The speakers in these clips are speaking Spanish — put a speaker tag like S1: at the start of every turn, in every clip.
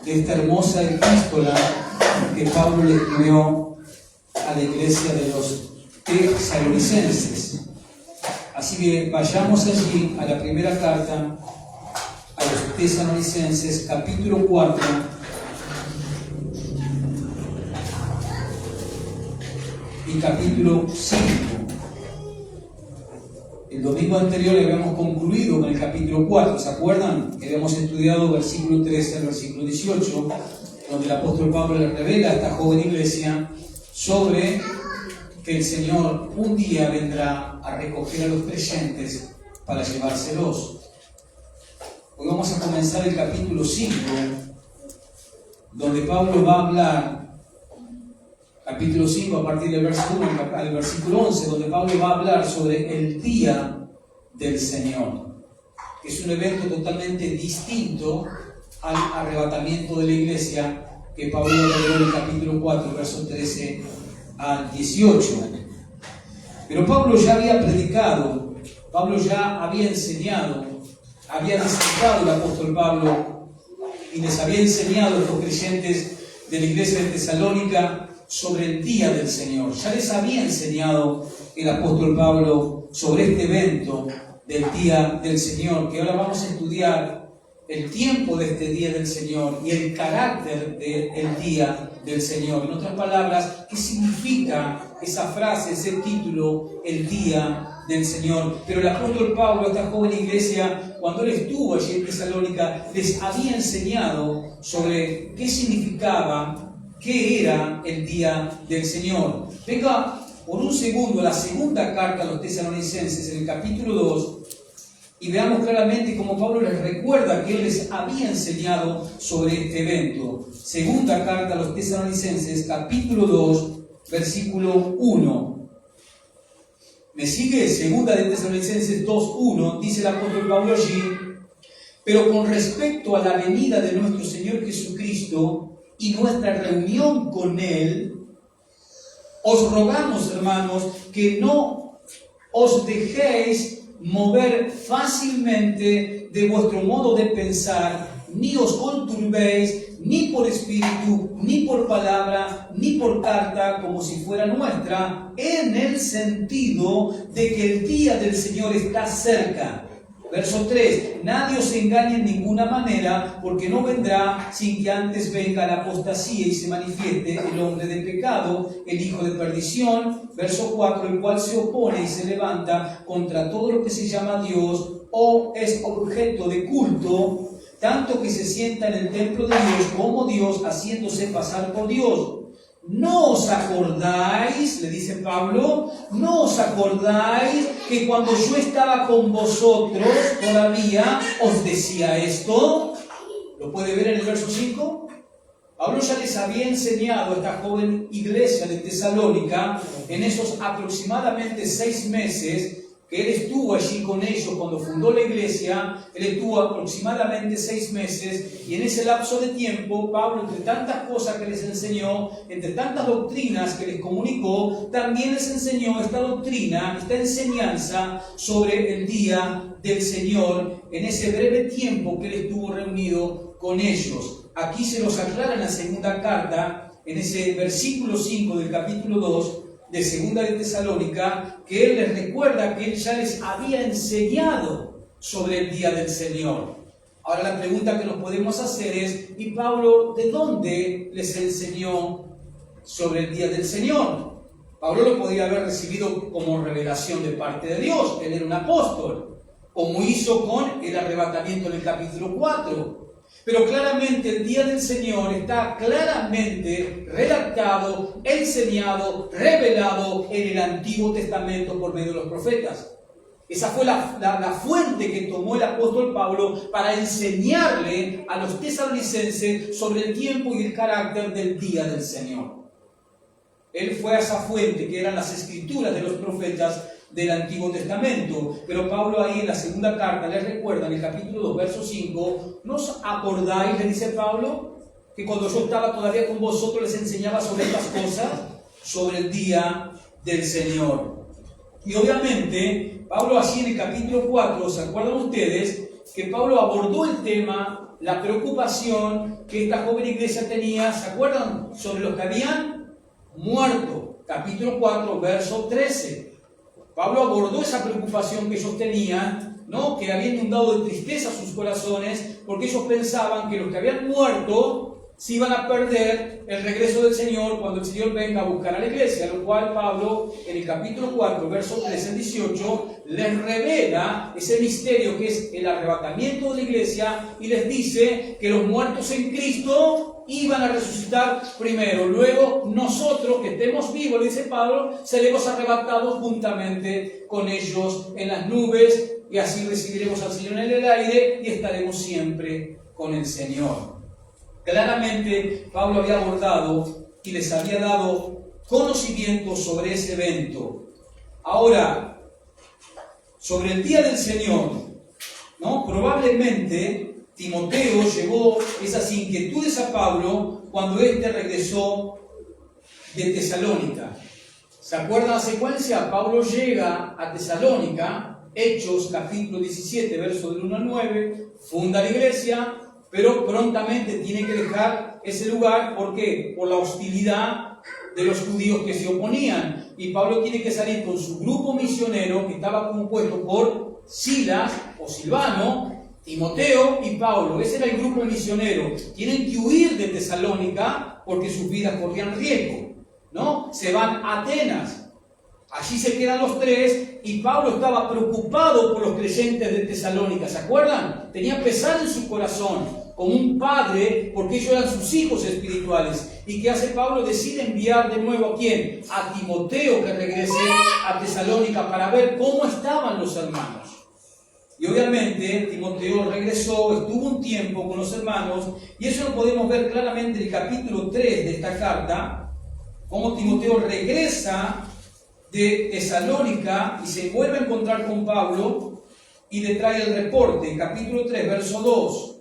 S1: de esta hermosa epístola que Pablo le escribió a la iglesia de los tesalonicenses. Así que vayamos allí a la primera carta a los tesalonicenses, capítulo 4. Y capítulo 5. El domingo anterior habíamos concluido con el capítulo 4, ¿se acuerdan? Que habíamos estudiado versículo 13 al versículo 18, donde el apóstol Pablo le revela a esta joven iglesia sobre que el Señor un día vendrá a recoger a los creyentes para llevárselos. Hoy vamos a comenzar el capítulo 5, donde Pablo va a hablar, capítulo 5 a partir del verso 1 al versículo 11, donde Pablo va a hablar sobre el día del Señor, que es un evento totalmente distinto al arrebatamiento de la iglesia que Pablo reveló en el capítulo 4, versos 13 al 18. Pero Pablo ya había predicado, Pablo ya había enseñado, había discipulado el apóstol Pablo y les había enseñado a los creyentes de la iglesia de Tesalónica sobre el día del Señor. Ya les había enseñado el apóstol Pablo sobre este evento del día del Señor, que ahora vamos a estudiar el tiempo de este día del Señor y el carácter del día del Señor. En otras palabras, ¿qué significa esa frase, ese título, el día del Señor? Pero el apóstol Pablo, esta joven iglesia, cuando él estuvo allí en Tesalónica, les había enseñado sobre qué significaba, qué era el día del Señor. Venga por un segundo a la segunda carta a los tesalonicenses, en el capítulo 2, y veamos claramente cómo Pablo les recuerda que él les había enseñado sobre este evento. Segunda carta a los tesalonicenses, capítulo 2, versículo 1. ¿Me sigue? Segunda de Tesalonicenses 2:1, dice el apóstol Pablo allí: pero con respecto a la venida de nuestro Señor Jesucristo y nuestra reunión con Él, os rogamos, hermanos, que no os dejéis mover fácilmente de vuestro modo de pensar, ni os conturbéis, ni por espíritu, ni por palabra, ni por carta, como si fuera nuestra, en el sentido de que el día del Señor está cerca. Verso 3, nadie os engañe en ninguna manera, porque no vendrá sin que antes venga la apostasía y se manifieste el hombre de pecado, el hijo de perdición. Verso 4, el cual se opone y se levanta contra todo lo que se llama Dios o es objeto de culto, tanto que se sienta en el templo de Dios como Dios, haciéndose pasar por Dios. ¿No os acordáis, le dice Pablo, no os acordáis que cuando yo estaba con vosotros todavía os decía esto? ¿Lo puede ver en el verso 5? Pablo ya les había enseñado a esta joven iglesia de Tesalónica en esos aproximadamente 6 meses que él estuvo allí con ellos cuando fundó la iglesia. Él estuvo aproximadamente 6 meses, y en ese lapso de tiempo Pablo, entre tantas cosas que les enseñó, entre tantas doctrinas que les comunicó, también les enseñó esta doctrina, esta enseñanza sobre el día del Señor en ese breve tiempo que él estuvo reunido con ellos. Aquí se los aclara en la segunda carta, en ese versículo 5 del capítulo 2 de Segunda de Tesalónica, que él les recuerda que él ya les había enseñado sobre el día del Señor. Ahora la pregunta que nos podemos hacer es: ¿y Pablo de dónde les enseñó sobre el día del Señor? Pablo lo podía haber recibido como revelación de parte de Dios, él era un apóstol, como hizo con el arrebatamiento en el capítulo 4. Pero claramente el día del Señor está claramente redactado, enseñado, revelado en el Antiguo Testamento por medio de los profetas. Esa fue la fuente que tomó el apóstol Pablo para enseñarle a los tesalonicenses sobre el tiempo y el carácter del día del Señor. Él fue a esa fuente que eran las escrituras de los profetas del Antiguo Testamento. Pero Pablo ahí en la segunda carta les recuerda en el capítulo 2, verso 5, ¿no os acordáis, le dice Pablo, que cuando yo estaba todavía con vosotros les enseñaba sobre estas cosas, sobre el día del Señor? Y obviamente Pablo así en el capítulo 4, ¿se acuerdan ustedes? Que Pablo abordó el tema la preocupación que esta joven iglesia tenía, ¿se acuerdan? Sobre los que habían muerto. Capítulo 4, verso 13. Pablo abordó esa preocupación que ellos tenían, ¿no? Que había inundado de tristeza sus corazones, porque ellos pensaban que los que habían muerto se iban a perder el regreso del Señor cuando el Señor venga a buscar a la iglesia, lo cual Pablo en el capítulo 4, versos 13 al 18, les revela ese misterio que es el arrebatamiento de la iglesia y les dice que los muertos en Cristo iban a resucitar primero. Luego nosotros que estemos vivos, le dice Pablo, seremos arrebatados juntamente con ellos en las nubes y así recibiremos al Señor en el aire y estaremos siempre con el Señor. Claramente, Pablo había abordado y les había dado conocimiento sobre ese evento. Ahora, sobre el día del Señor, ¿no? Probablemente Timoteo llevó esas inquietudes a Pablo cuando éste regresó de Tesalónica. ¿Se acuerdan la secuencia? Pablo llega a Tesalónica, Hechos capítulo 17, verso del 1 al 9, funda la iglesia, pero prontamente tiene que dejar ese lugar. ¿Por qué? Por la hostilidad de los judíos que se oponían. Y Pablo tiene que salir con su grupo misionero, que estaba compuesto por Silas o Silvano, Timoteo y Pablo. Ese era el grupo misionero. Tienen que huir de Tesalónica porque sus vidas corrían riesgo, ¿no? Se van a Atenas. Allí se quedan los tres y Pablo estaba preocupado por los creyentes de Tesalónica. ¿Se acuerdan? Tenía pesar en su corazón, como un padre, porque ellos eran sus hijos espirituales. ¿Y qué hace Pablo? Decide enviar de nuevo ¿a quién? A Timoteo, que regrese a Tesalónica para ver cómo estaban los hermanos. Y obviamente Timoteo regresó, estuvo un tiempo con los hermanos, y eso lo podemos ver claramente en el capítulo 3 de esta carta, cómo Timoteo regresa de Tesalónica y se vuelve a encontrar con Pablo y le trae el reporte, capítulo 3, verso 2.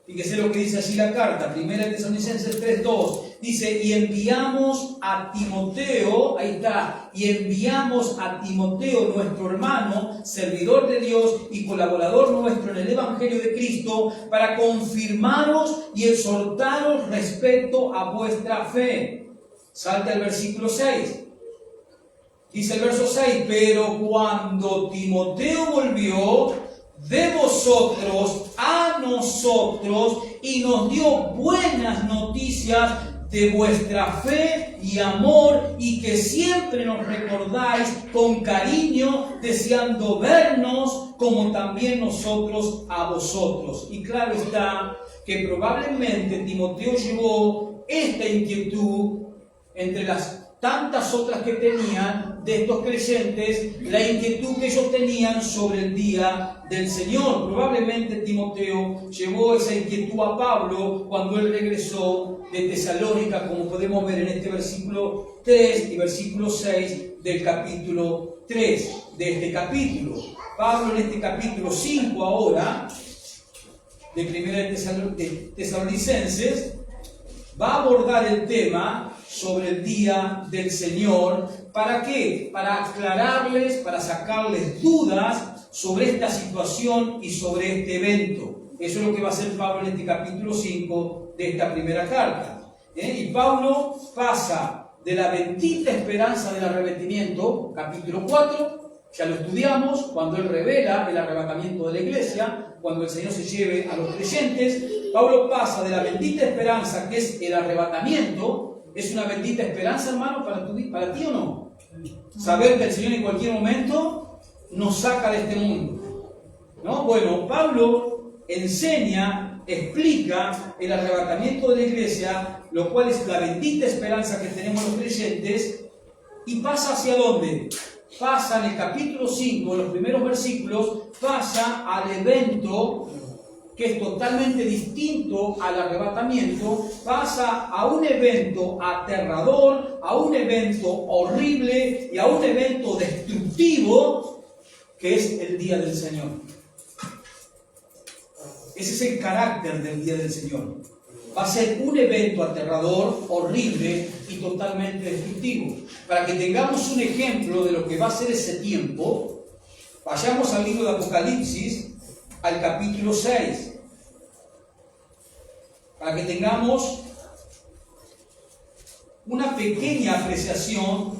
S1: Fíjese lo que dice así la carta, 1 Tesalonicenses 3:2. Dice, y enviamos a Timoteo, ahí está, y enviamos a Timoteo, nuestro hermano, servidor de Dios y colaborador nuestro en el Evangelio de Cristo, para confirmaros y exhortaros respecto a vuestra fe. Salta el versículo 6. Dice el verso 6, pero cuando Timoteo volvió de vosotros a nosotros y nos dio buenas noticias de vuestra fe y amor, y que siempre nos recordáis con cariño, deseando vernos como también nosotros a vosotros. Y claro está que probablemente Timoteo llevó esta inquietud entre las tantas otras que tenían de estos creyentes, la inquietud que ellos tenían sobre el día del Señor. Probablemente Timoteo llevó esa inquietud a Pablo cuando él regresó de Tesalónica, como podemos ver en este versículo 3 y versículo 6 del capítulo 3 de este capítulo. Pablo en este capítulo 5 ahora, de 1 Tesalonicenses, va a abordar el tema sobre el día del Señor. ¿Para qué? Para aclararles, para sacarles dudas sobre esta situación y sobre este evento. Eso es lo que va a hacer Pablo en este capítulo 5 de esta primera carta. Y Pablo pasa de la bendita esperanza del arrepentimiento, capítulo 4, ya lo estudiamos, cuando él revela el arrebatamiento de la iglesia, cuando el Señor se lleve a los creyentes. Pablo pasa de la bendita esperanza que es el arrebatamiento. ¿Es una bendita esperanza, hermano, para ti o no? Saber que el Señor en cualquier momento nos saca de este mundo, ¿no? Bueno, Pablo enseña, explica el arrebatamiento de la iglesia, lo cual es la bendita esperanza que tenemos los creyentes, y pasa ¿hacia dónde? Pasa en el capítulo 5, en los primeros versículos, pasa al evento que es totalmente distinto al arrebatamiento, pasa a un evento aterrador, a un evento horrible y a un evento destructivo, que es el día del Señor. Ese es el carácter del día del Señor. Va a ser un evento aterrador, horrible y totalmente destructivo. Para que tengamos un ejemplo de lo que va a ser ese tiempo, vayamos al libro de Apocalipsis, al capítulo 6. para que tengamos una pequeña apreciación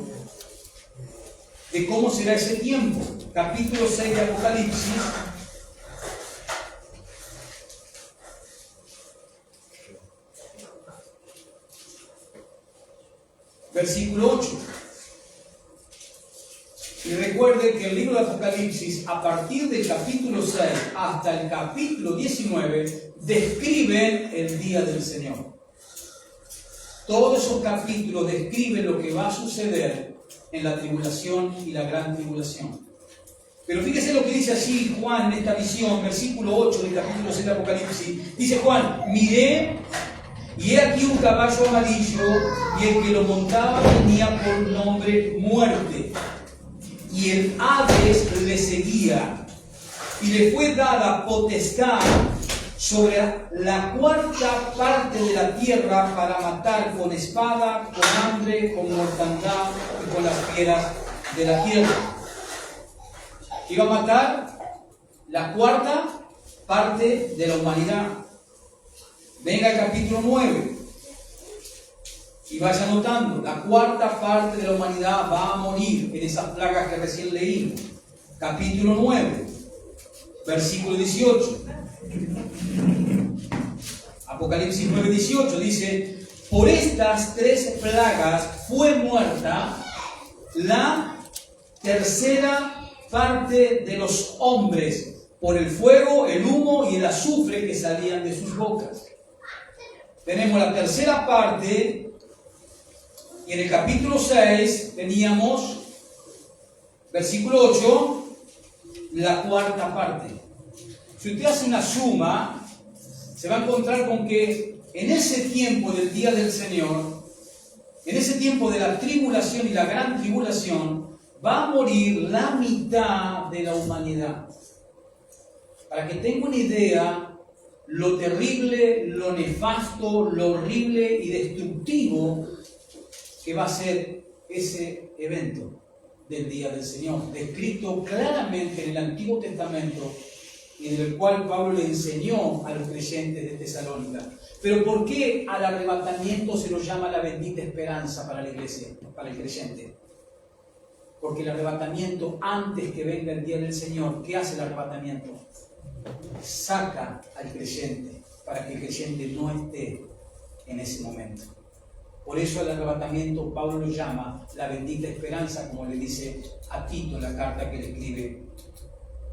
S1: de cómo será ese tiempo. Capítulo 6 de Apocalipsis. Versículo 8. Y recuerde que el libro de Apocalipsis, a partir del capítulo 6 hasta el capítulo 19, describen el día del Señor. Todos esos capítulos describen lo que va a suceder en la tribulación y la gran tribulación. Pero fíjese lo que dice allí Juan en esta visión, versículo 8 del capítulo 6 de Apocalipsis. Dice Juan: miré, y he aquí un caballo amarillo, y el que lo montaba tenía por nombre Muerte. Y el Hades le seguía, y le fue dada potestad sobre la cuarta parte de la tierra para matar con espada, con hambre, con mortandad y con las fieras de la tierra. Iba a matar la cuarta parte de la humanidad. Venga al capítulo 9 y vaya notando, la cuarta parte de la humanidad va a morir en esas plagas que recién leí. Capítulo 9, versículo 18. Apocalipsis 9, 18 dice: por estas 3 plagas fue muerta la tercera parte de los hombres, por el fuego, el humo y el azufre que salían de sus bocas. Tenemos la tercera parte, y en el capítulo 6 teníamos, versículo 8, la cuarta parte. Si usted hace una suma, se va a encontrar con que en ese tiempo del día del Señor, en ese tiempo de la tribulación y la gran tribulación, va a morir la mitad de la humanidad. Para que tenga una idea, lo terrible, lo nefasto, lo horrible y destructivo que va a ser ese evento del día del Señor, descrito claramente en el Antiguo Testamento y en el cual Pablo le enseñó a los creyentes de Tesalónica. Pero ¿por qué al arrebatamiento se lo llama la bendita esperanza para la iglesia, para el creyente? Porque el arrebatamiento, antes que venga el día del Señor, ¿qué hace el arrebatamiento? Saca al creyente para que el creyente no esté en ese momento. Por eso el arrebatamiento Pablo lo llama la bendita esperanza, como le dice a Tito en la carta que le escribe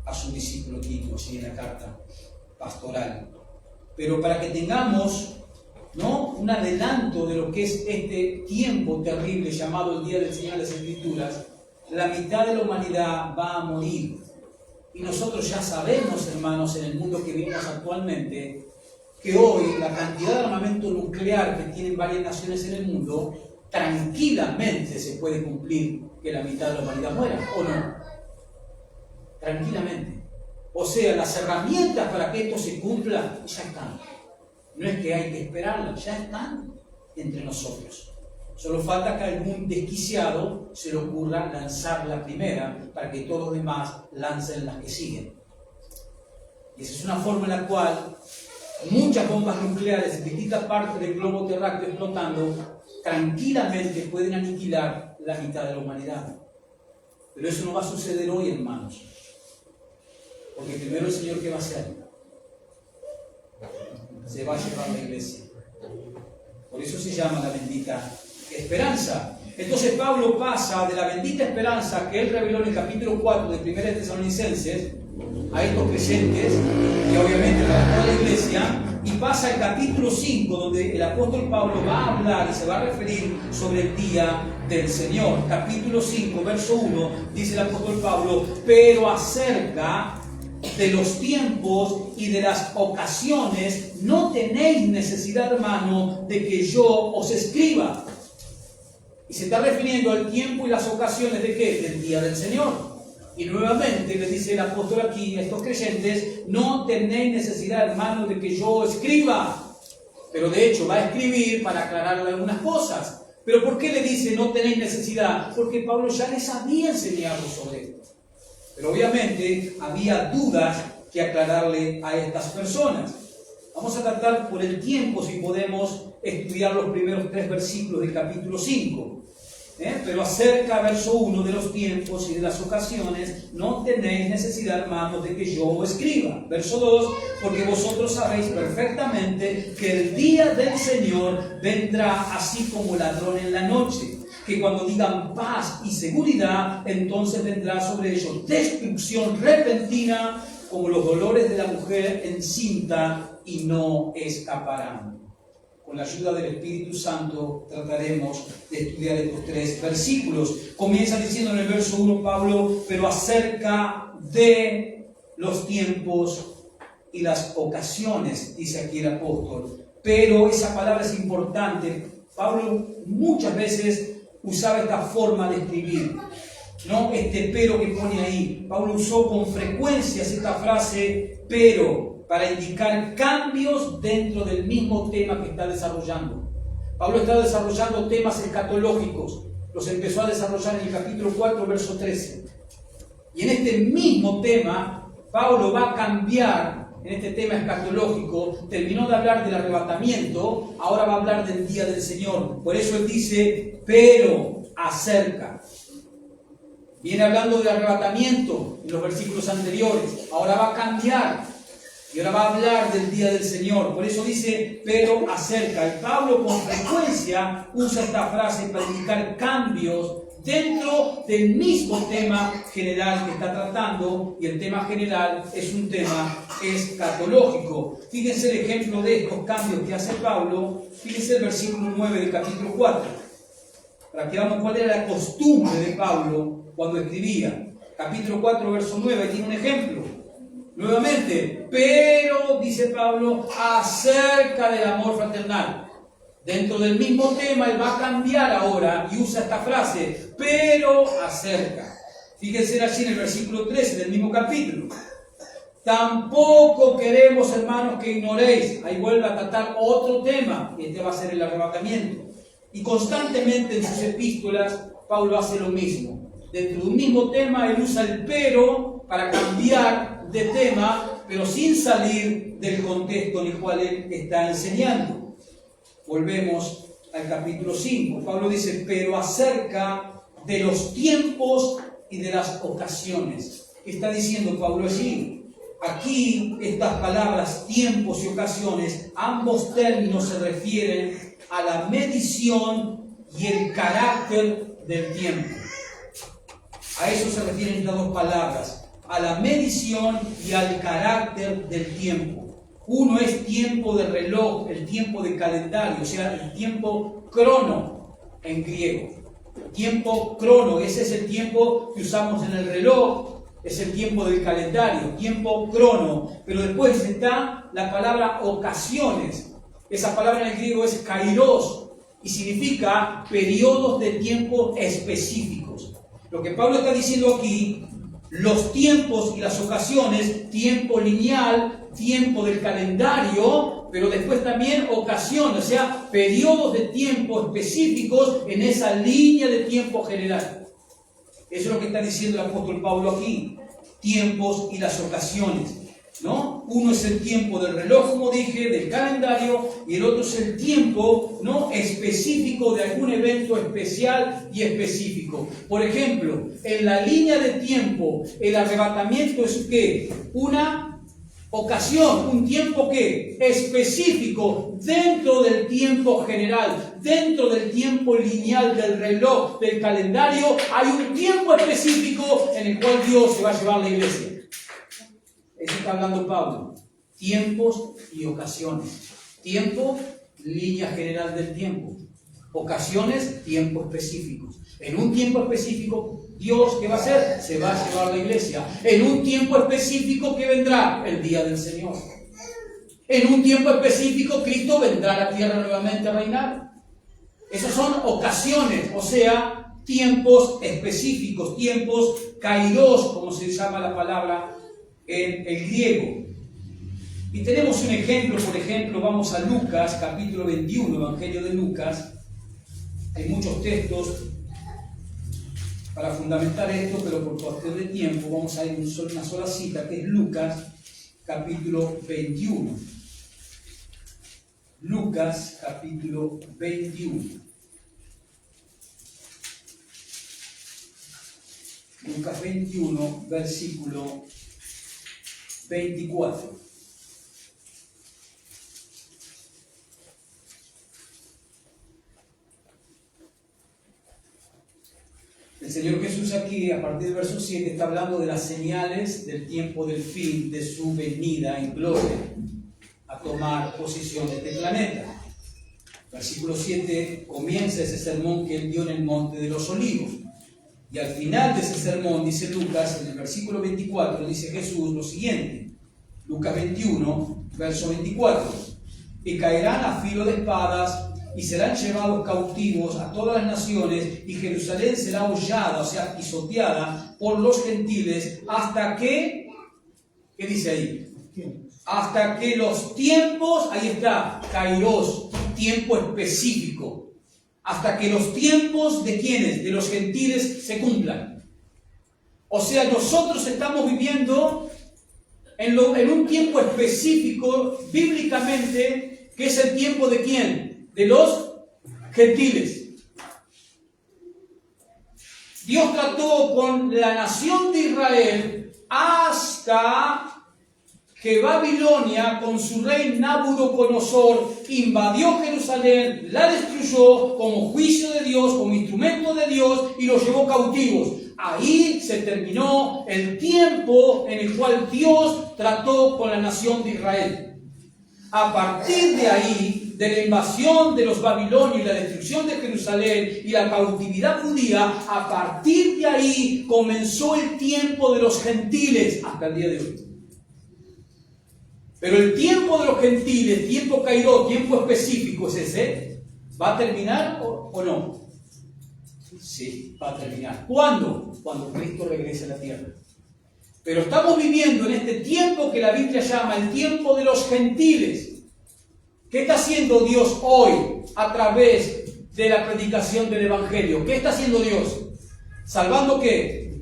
S1: a su discípulo Tito, así en la carta pastoral. Pero para que tengamos, ¿no?, un adelanto de lo que es este tiempo terrible llamado el día del Señor de las Escrituras, la mitad de la humanidad va a morir. Y nosotros ya sabemos, hermanos, en el mundo que vivimos actualmente, que hoy la cantidad de armamento nuclear que tienen varias naciones en el mundo, tranquilamente se puede cumplir que la mitad de la humanidad muera, ¿o no? Tranquilamente. O sea, las herramientas para que esto se cumpla ya están. No es que hay que esperarlas, ya están entre nosotros. Solo falta que a algún desquiciado se le ocurra lanzar la primera para que todos los demás lancen las que siguen. Y esa es una forma en la cual muchas bombas nucleares en distintas partes del globo terráqueo explotando tranquilamente pueden aniquilar la mitad de la humanidad. Pero eso no va a suceder hoy, hermanos. Porque primero el Señor, ¿qué va a hacer? Se va a llevar la iglesia. Por eso se llama la bendita esperanza. Entonces Pablo pasa de la bendita esperanza que él reveló en el capítulo 4 de 1 Tesalonicenses a estos creyentes y obviamente a toda la iglesia, y pasa al capítulo 5 donde el apóstol Pablo va a hablar y se va a referir sobre el día del Señor. Capítulo 5, verso 1, dice el apóstol Pablo: pero acerca de los tiempos y de las ocasiones no tenéis necesidad, hermano, de que yo os escriba. Y se está refiriendo al tiempo y las ocasiones de ¿qué? Del día del Señor. Y nuevamente le dice el apóstol aquí a estos creyentes: no tenéis necesidad, hermano, de que yo escriba. Pero de hecho va a escribir para aclararle algunas cosas. ¿Pero por qué le dice no tenéis necesidad? Porque Pablo ya les había enseñado sobre esto. Pero obviamente había dudas que aclararle a estas personas. Vamos a tratar por el tiempo, si podemos, estudiar los primeros 3 versículos del capítulo 5. Pero acerca, verso 1, de los tiempos y de las ocasiones, no tenéis necesidad, hermanos, de que yo os escriba. Verso 2, porque vosotros sabéis perfectamente que el día del Señor vendrá así como ladrón en la noche, que cuando digan paz y seguridad, entonces vendrá sobre ellos destrucción repentina, como los dolores de la mujer encinta, y no escaparán. Con la ayuda del Espíritu Santo trataremos de estudiar estos 3 versículos. Comienza diciendo en el verso 1 Pablo, pero acerca de los tiempos y las ocasiones, dice aquí el apóstol. Pero esa palabra es importante. Pablo muchas veces usaba esta forma de escribir, ¿no? Este pero que pone ahí. Pablo usó con frecuencia esta frase, pero, para indicar cambios dentro del mismo tema que está desarrollando. Pablo está desarrollando temas escatológicos. Los empezó a desarrollar en el capítulo 4, verso 13. Y en este mismo tema, Pablo va a cambiar, en este tema escatológico, terminó de hablar del arrebatamiento, ahora va a hablar del día del Señor. Por eso él dice, pero acerca. Viene hablando del arrebatamiento en los versículos anteriores, ahora va a cambiar. Y ahora va a hablar del día del Señor. Por eso dice, pero acerca. Y Pablo con frecuencia usa esta frase para indicar cambios dentro del mismo tema general que está tratando. Y el tema general es un tema escatológico. Fíjense el ejemplo de estos cambios que hace Pablo. Fíjense el versículo 9 del capítulo 4. Para que veamos cuál era la costumbre de Pablo cuando escribía. Capítulo 4, verso 9. Tiene un ejemplo. Nuevamente, pero, dice Pablo, acerca del amor fraternal. Dentro del mismo tema, él va a cambiar ahora y usa esta frase, pero acerca. Fíjense allí en el versículo 13 del mismo capítulo. Tampoco queremos, hermanos, que ignoréis. Ahí vuelve a tratar otro tema, y este va a ser el arrebatamiento. Y constantemente en sus epístolas, Pablo hace lo mismo. Dentro de un mismo tema, él usa el pero para cambiar de tema, pero sin salir del contexto en el cual él está enseñando. Volvemos al capítulo 5. Pablo dice, pero acerca de los tiempos y de las ocasiones. ¿Qué está diciendo Pablo allí? Aquí estas palabras, tiempos y ocasiones, ambos términos se refieren a la medición y el carácter del tiempo. A eso se refieren estas dos palabras. A la medición y al carácter del tiempo. Uno es tiempo de reloj, el tiempo de calendario, o sea, el tiempo crono en griego. Tiempo crono, ese es el tiempo que usamos en el reloj, es el tiempo del calendario, tiempo crono. Pero después está la palabra ocasiones. Esa palabra en el griego es kairos y significa periodos de tiempo específicos. Lo que Pablo está diciendo aquí, los tiempos y las ocasiones, tiempo lineal, tiempo del calendario, pero después también ocasiones, o sea, periodos de tiempo específicos en esa línea de tiempo general. Eso es lo que está diciendo el apóstol Pablo aquí, tiempos y las ocasiones, ¿no? Uno es el tiempo del reloj, como dije, del calendario, y el otro es el tiempo, ¿no?, específico de algún evento especial y específico. Por ejemplo, en la línea de tiempo, el arrebatamiento es ¿qué? Una ocasión, un tiempo ¿qué? Específico dentro del tiempo general, dentro del tiempo lineal del reloj, del calendario, hay un tiempo específico en el cual Dios se va a llevar a la iglesia. Eso está hablando Pablo. Tiempos y ocasiones. Tiempo, línea general del tiempo. Ocasiones, tiempos específicos. En un tiempo específico, Dios, ¿qué va a hacer? Se va a llevar a la iglesia. En un tiempo específico, ¿qué vendrá? El día del Señor. En un tiempo específico, Cristo vendrá a la tierra nuevamente a reinar. Esas son ocasiones, o sea, tiempos específicos, tiempos kairos, como se llama la palabra en el griego. Y tenemos un ejemplo, por ejemplo, vamos a Lucas, capítulo 21, Evangelio de Lucas. Hay muchos textos para fundamentar esto, pero por cuestión de tiempo vamos a ir a una sola cita, que es Lucas, capítulo 21. Lucas capítulo 21. Lucas 21, versículo 24. El Señor Jesús aquí, a partir del verso 7, está hablando de las señales del tiempo del fin, de su venida en gloria a tomar posesión de este planeta. Versículo 7 comienza ese sermón que él dio en el Monte de los Olivos. Y al final de ese sermón, dice Lucas, en el versículo 24, dice Jesús lo siguiente. Lucas 21, verso 24. Y caerán a filo de espadas y serán llevados cautivos a todas las naciones, y Jerusalén será hollada, o sea, pisoteada por los gentiles, hasta que, ¿qué dice ahí? Hasta que los tiempos, ahí está, kairos, tiempo específico, hasta que los tiempos de ¿quiénes? De los gentiles se cumplan. O sea, nosotros estamos viviendo en un tiempo específico, bíblicamente, que es el tiempo de ¿quién? De los gentiles. Dios trató con la nación de Israel hasta que Babilonia, con su rey Nabucodonosor, invadió Jerusalén, la destruyó como juicio de Dios, como instrumento de Dios, y los llevó cautivos. Ahí se terminó el tiempo en el cual Dios trató con la nación de Israel. A partir de ahí, de la invasión de los babilonios y la destrucción de Jerusalén y la cautividad judía, a partir de ahí comenzó el tiempo de los gentiles hasta el día de hoy. Pero el tiempo de los gentiles, tiempo caído, tiempo específico es ese, ¿va a terminar o no? Sí, va a terminar. ¿Cuándo? Cuando Cristo regrese a la tierra. Pero estamos viviendo en este tiempo que la Biblia llama el tiempo de los gentiles. ¿Qué está haciendo Dios hoy a través de la predicación del Evangelio? ¿Qué está haciendo Dios? ¿Salvando qué?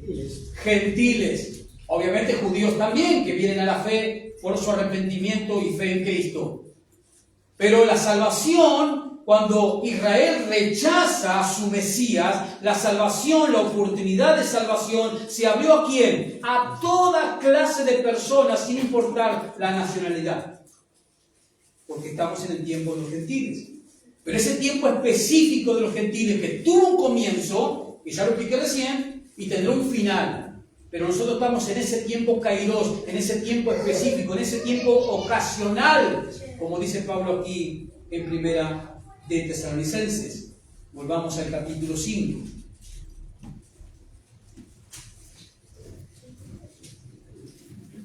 S1: Gentiles. Obviamente judíos también, que vienen a la fe por su arrepentimiento y fe en Cristo. Pero la salvación, cuando Israel rechaza a su Mesías, la salvación, la oportunidad de salvación, se abrió ¿a quién? A toda clase de personas, sin importar la nacionalidad. Porque estamos en el tiempo de los gentiles. Pero ese tiempo específico de los gentiles que tuvo un comienzo, que ya lo expliqué recién, y tendrá un final. Pero nosotros estamos en ese tiempo kairos, en ese tiempo específico, en ese tiempo ocasional, como dice Pablo aquí en Primera de Tesalonicenses. Volvamos al capítulo 5.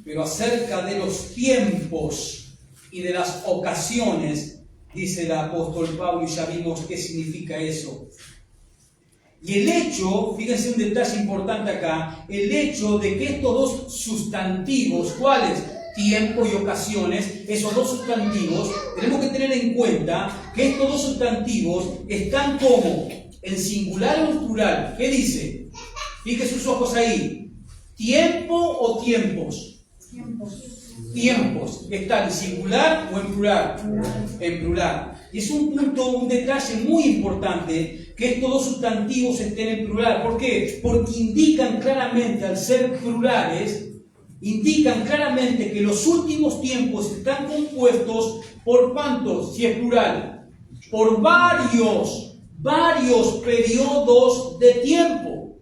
S1: Pero acerca de los tiempos y de las ocasiones, dice el apóstol Pablo, y ya vimos qué significa eso. Y el hecho, fíjense un detalle importante acá, el hecho de que estos dos sustantivos, ¿cuáles? Tiempo y ocasiones, esos dos sustantivos, tenemos que tener en cuenta que estos dos sustantivos están como en singular o en plural. ¿Qué dice? Fíjense sus ojos ahí. ¿Tiempo o tiempos? Tiempos. ¿Están en singular o en plural? En plural. Y es un punto, un detalle muy importante que estos dos sustantivos estén en plural. ¿Por qué? Porque indican claramente, al ser plurales, indican claramente que los últimos tiempos están compuestos por ¿cuántos? Si es plural, por varios periodos de tiempo.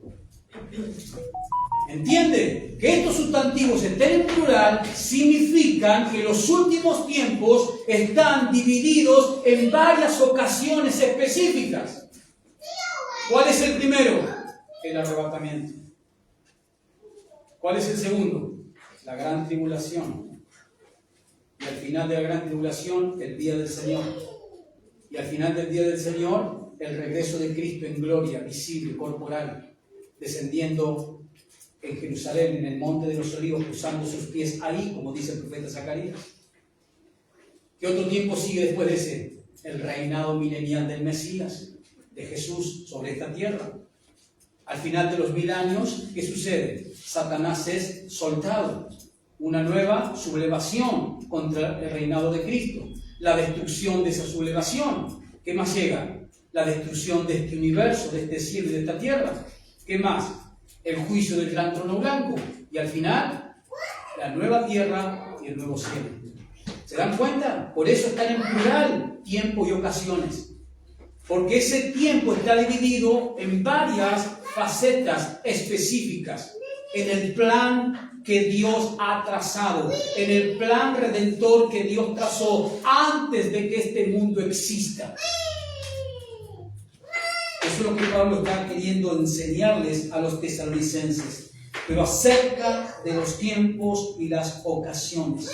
S1: ¿Entiende? Que estos sustantivos estén en plural significan que los últimos tiempos están divididos en varias ocasiones específicas. ¿Cuál es el primero? El arrebatamiento. ¿Cuál es el segundo? La gran tribulación. Y al final de la gran tribulación, el día del Señor. Y al final del día del Señor, el regreso de Cristo en gloria, visible, corporal, descendiendo en Jerusalén, en el Monte de los Olivos, cruzando sus pies ahí, como dice el profeta Zacarías. ¿Qué otro tiempo sigue después de ese? El reinado milenial del Mesías, de Jesús sobre esta tierra. Al final de los 1000 años, ¿qué sucede? Satanás es soltado. Una nueva sublevación contra el reinado de Cristo. La destrucción de esa sublevación. ¿Qué más llega? La destrucción de este universo, de este cielo y de esta tierra. ¿Qué más? El juicio del gran trono blanco. Y al final, la nueva tierra y el nuevo cielo. ¿Se dan cuenta? Por eso están en plural, tiempo y ocasiones. Porque ese tiempo está dividido en varias facetas específicas. En el plan que Dios ha trazado, en el plan redentor que Dios trazó antes de que este mundo exista. Eso es lo que Pablo está queriendo enseñarles a los tesalonicenses, pero acerca de los tiempos y las ocasiones.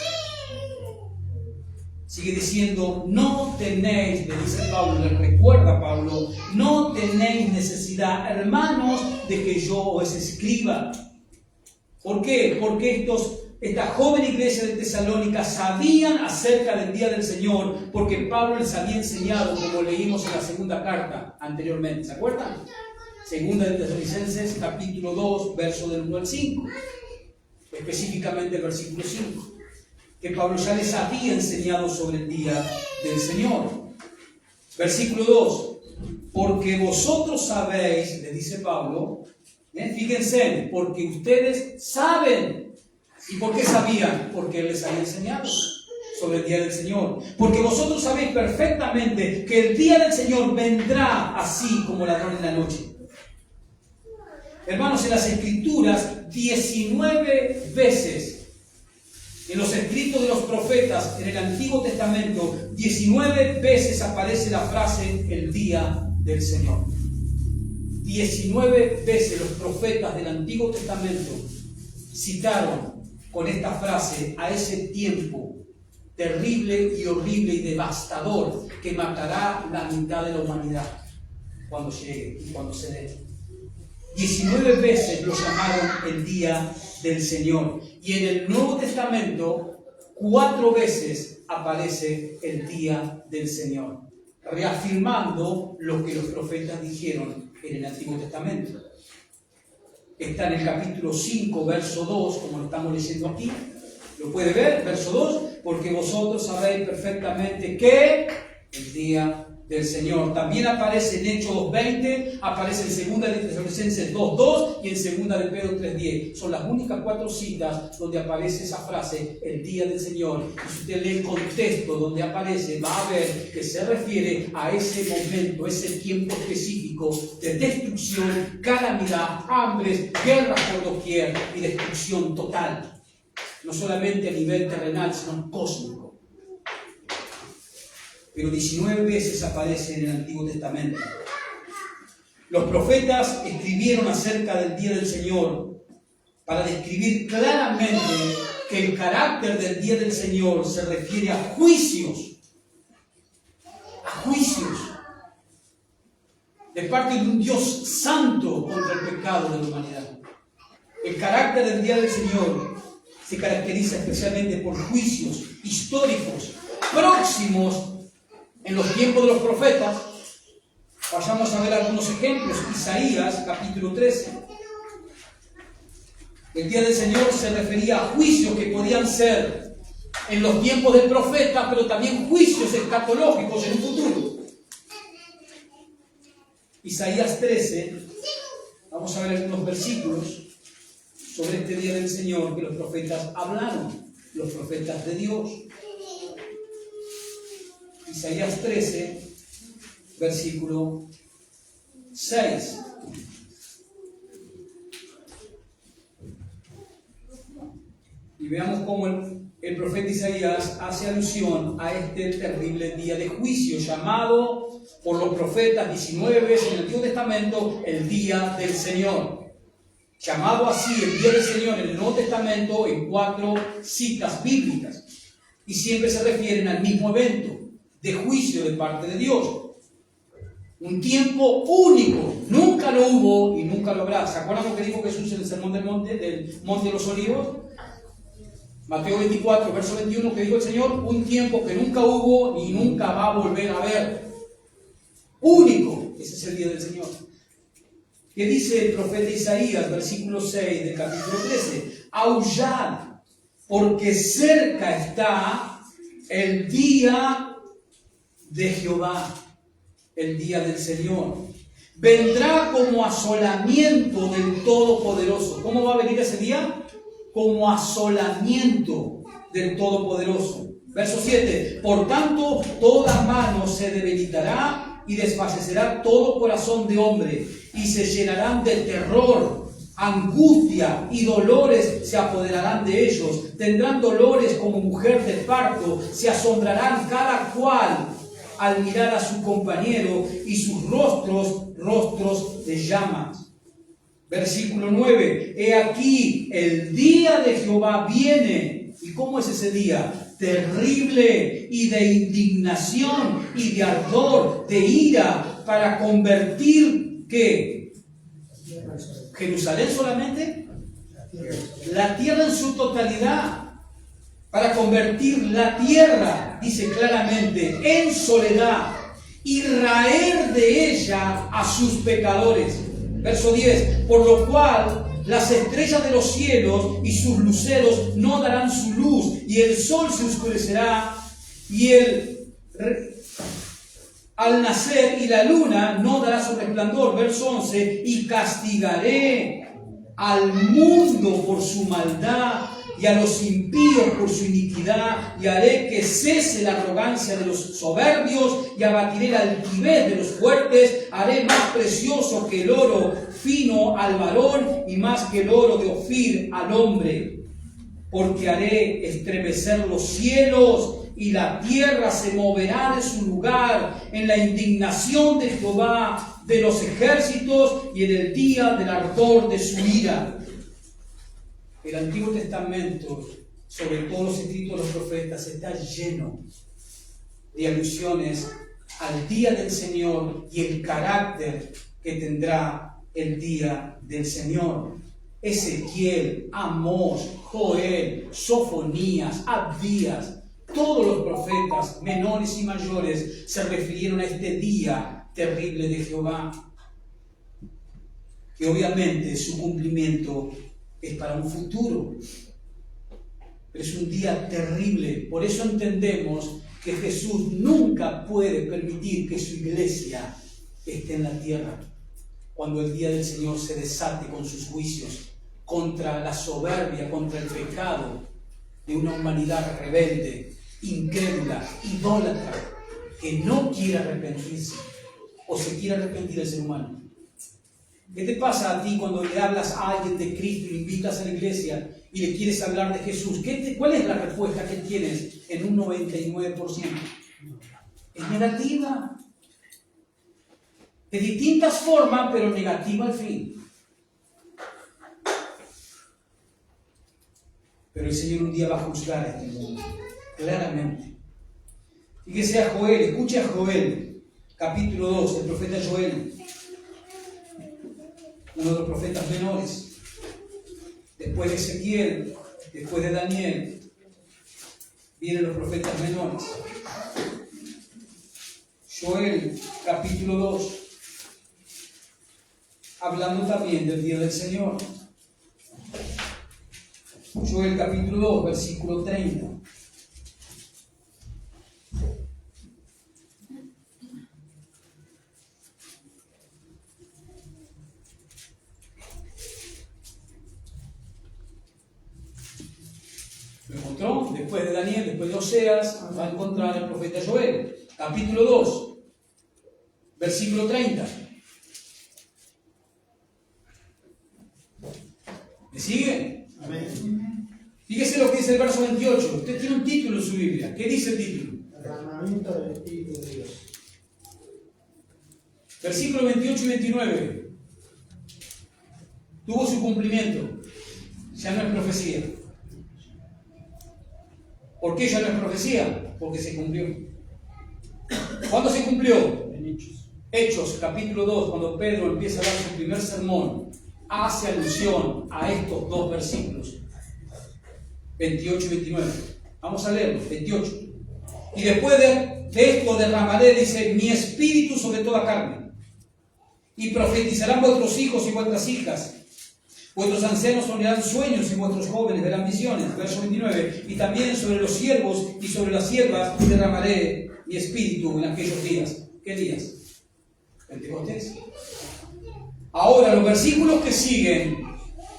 S1: Sigue diciendo, no tenéis, le dice Pablo, le recuerda Pablo, no tenéis necesidad, hermanos, de que yo os escriba. ¿Por qué? Porque esta joven iglesia de Tesalónica sabían acerca del día del Señor, porque Pablo les había enseñado, como leímos en la segunda carta anteriormente. ¿Se acuerdan? Segunda de Tesalonicenses, capítulo 2, verso del 1 al 5. Específicamente el versículo 5. Que Pablo ya les había enseñado sobre el día del Señor. Versículo 2. Porque vosotros sabéis, le dice Pablo, fíjense, porque ustedes saben. ¿Y por qué sabían? Porque Él les había enseñado sobre el día del Señor. Porque vosotros sabéis perfectamente que el día del Señor vendrá así como ladrón en la noche. Hermanos, en las Escrituras, 19 veces, en los escritos de los profetas, en el Antiguo Testamento, 19 veces aparece la frase, el día del Señor. 19 veces los profetas del Antiguo Testamento citaron con esta frase a ese tiempo terrible y horrible y devastador que matará la mitad de la humanidad cuando llegue y cuando se dé. 19 veces lo llamaron el día del Señor. Y en el Nuevo Testamento, 4 veces aparece el día del Señor, reafirmando lo que los profetas dijeron en el Antiguo Testamento. Está en el capítulo 5, verso 2, como lo estamos leyendo aquí. ¿Lo puede ver? Verso 2. Porque vosotros sabéis perfectamente que el día del Señor. También aparece en Hechos 2.20, aparece en 2 de Tesalonicenses 2.2 y en 2 de Pedro 3.10. Son las únicas 4 citas donde aparece esa frase, el día del Señor. Y si usted lee el contexto donde aparece, va a ver que se refiere a ese momento, ese tiempo específico de destrucción, calamidad, hambres, guerras por doquier y destrucción total. No solamente a nivel terrenal, sino cósmico. Pero 19 veces aparece en el Antiguo Testamento. Los profetas escribieron acerca del día del Señor para describir claramente que el carácter del día del Señor se refiere a juicios. A juicios. De parte de un Dios santo contra el pecado de la humanidad. El carácter del día del Señor se caracteriza especialmente por juicios históricos próximos en los tiempos de los profetas. Vayamos a ver algunos ejemplos. Isaías, capítulo 13. El día del Señor se refería a juicios que podían ser en los tiempos del profeta, pero también juicios escatológicos en un futuro. Isaías 13, vamos a ver algunos versículos sobre este día del Señor que los profetas hablaron, los profetas de Dios. Isaías 13, versículo 6. Y veamos cómo el profeta Isaías hace alusión a este terrible día de juicio, llamado por los profetas 19 veces en el Antiguo Testamento el día del Señor. Llamado así el día del Señor en el Nuevo Testamento en 4 citas bíblicas. Y siempre se refieren al mismo evento de juicio de parte de Dios. Un tiempo único, nunca lo hubo y nunca lo habrá. ¿Se acuerdan lo que dijo Jesús en el Sermón del Monte de los Olivos? Mateo 24, verso 21, que dijo el Señor, un tiempo que nunca hubo y nunca va a volver a haber. Único, ese es el día del Señor. ¿Qué dice el profeta Isaías, versículo 6 del capítulo 13? Aullad, porque cerca está el día de Jehová, el día del Señor. Vendrá como asolamiento del Todopoderoso. ¿Cómo va a venir ese día? Como asolamiento del Todopoderoso. Verso 7. Por tanto, toda mano se debilitará y desfallecerá todo corazón de hombre, y se llenarán de terror, angustia y dolores se apoderarán de ellos. Tendrán dolores como mujer de parto, se asombrarán cada cual al mirar a su compañero, y sus rostros de llamas. Versículo 9. He aquí, el día de Jehová viene. ¿Y cómo es ese día? Terrible y de indignación y de ardor, de ira, para convertir, ¿qué? ¿Jerusalén solamente? La tierra en su totalidad. Para convertir la tierra, dice claramente, en soledad, y raer de ella a sus pecadores. Verso 10. Por lo cual las estrellas de los cielos y sus luceros no darán su luz, y el sol se oscurecerá, y al nacer, y la luna no dará su resplandor. Verso 11. Y castigaré al mundo por su maldad, y a los impíos por su iniquidad, y haré que cese la arrogancia de los soberbios, y abatiré la altivez de los fuertes. Haré más precioso que el oro fino al varón, y más que el oro de Ofir al hombre. Porque haré estremecer los cielos, y la tierra se moverá de su lugar en la indignación de Jehová de los ejércitos, y en el día del ardor de su ira. El Antiguo Testamento, sobre todo los escritos de los profetas, está lleno de alusiones al día del Señor y el carácter que tendrá el día del Señor. Ezequiel, Amós, Joel, Sofonías, Abdías, todos los profetas, menores y mayores, se refirieron a este día terrible de Jehová, que obviamente su cumplimiento es para un futuro, pero es un día terrible. Por eso entendemos que Jesús nunca puede permitir que su iglesia esté en la tierra cuando el día del Señor se desate con sus juicios contra la soberbia, contra el pecado de una humanidad rebelde, incrédula, idólatra, que no quiere arrepentirse, o se quiere arrepentir el ser humano. ¿Qué te pasa a ti cuando le hablas a alguien de Cristo y le invitas a la iglesia y le quieres hablar de Jesús? ¿Cuál es la respuesta que tienes en un 99%? Es negativa. De distintas formas, pero negativa al fin. Pero el Señor un día va a juzgar a este mundo, claramente. Fíjese a Joel, escuche a Joel, capítulo 2, el profeta Joel, uno de los profetas menores, después de Ezequiel, después de Daniel, vienen los profetas menores. Joel, capítulo 2, hablando también del día del Señor. Joel, capítulo 2, versículo 30. Lo encontró después de Daniel, después de Oseas, va a encontrar al profeta Joel, capítulo 2, versículo 30. ¿Me sigue?
S2: Amén.
S1: Fíjese lo que dice el verso 28. Usted tiene un título en su Biblia. ¿Qué dice el título?
S2: Derramamiento del Espíritu de Dios.
S1: Versículo 28 y 29. Tuvo su cumplimiento. Ya no es profecía. ¿Por qué ya no es profecía? Porque se cumplió. ¿Cuándo se cumplió?
S2: En Hechos.
S1: Hechos, capítulo 2, cuando Pedro empieza a dar su primer sermón, hace alusión a estos dos versículos, 28 y 29. Vamos a leerlos, 28. Y después de esto derramaré, dice, mi espíritu sobre toda carne, y profetizarán vuestros hijos y vuestras hijas. Vuestros ancianos soñarán sueños y vuestros jóvenes verán visiones. Verso 29. Y también sobre los siervos y sobre las siervas derramaré mi espíritu en aquellos días. ¿Qué días? Pentecostés. Ahora, los versículos que siguen,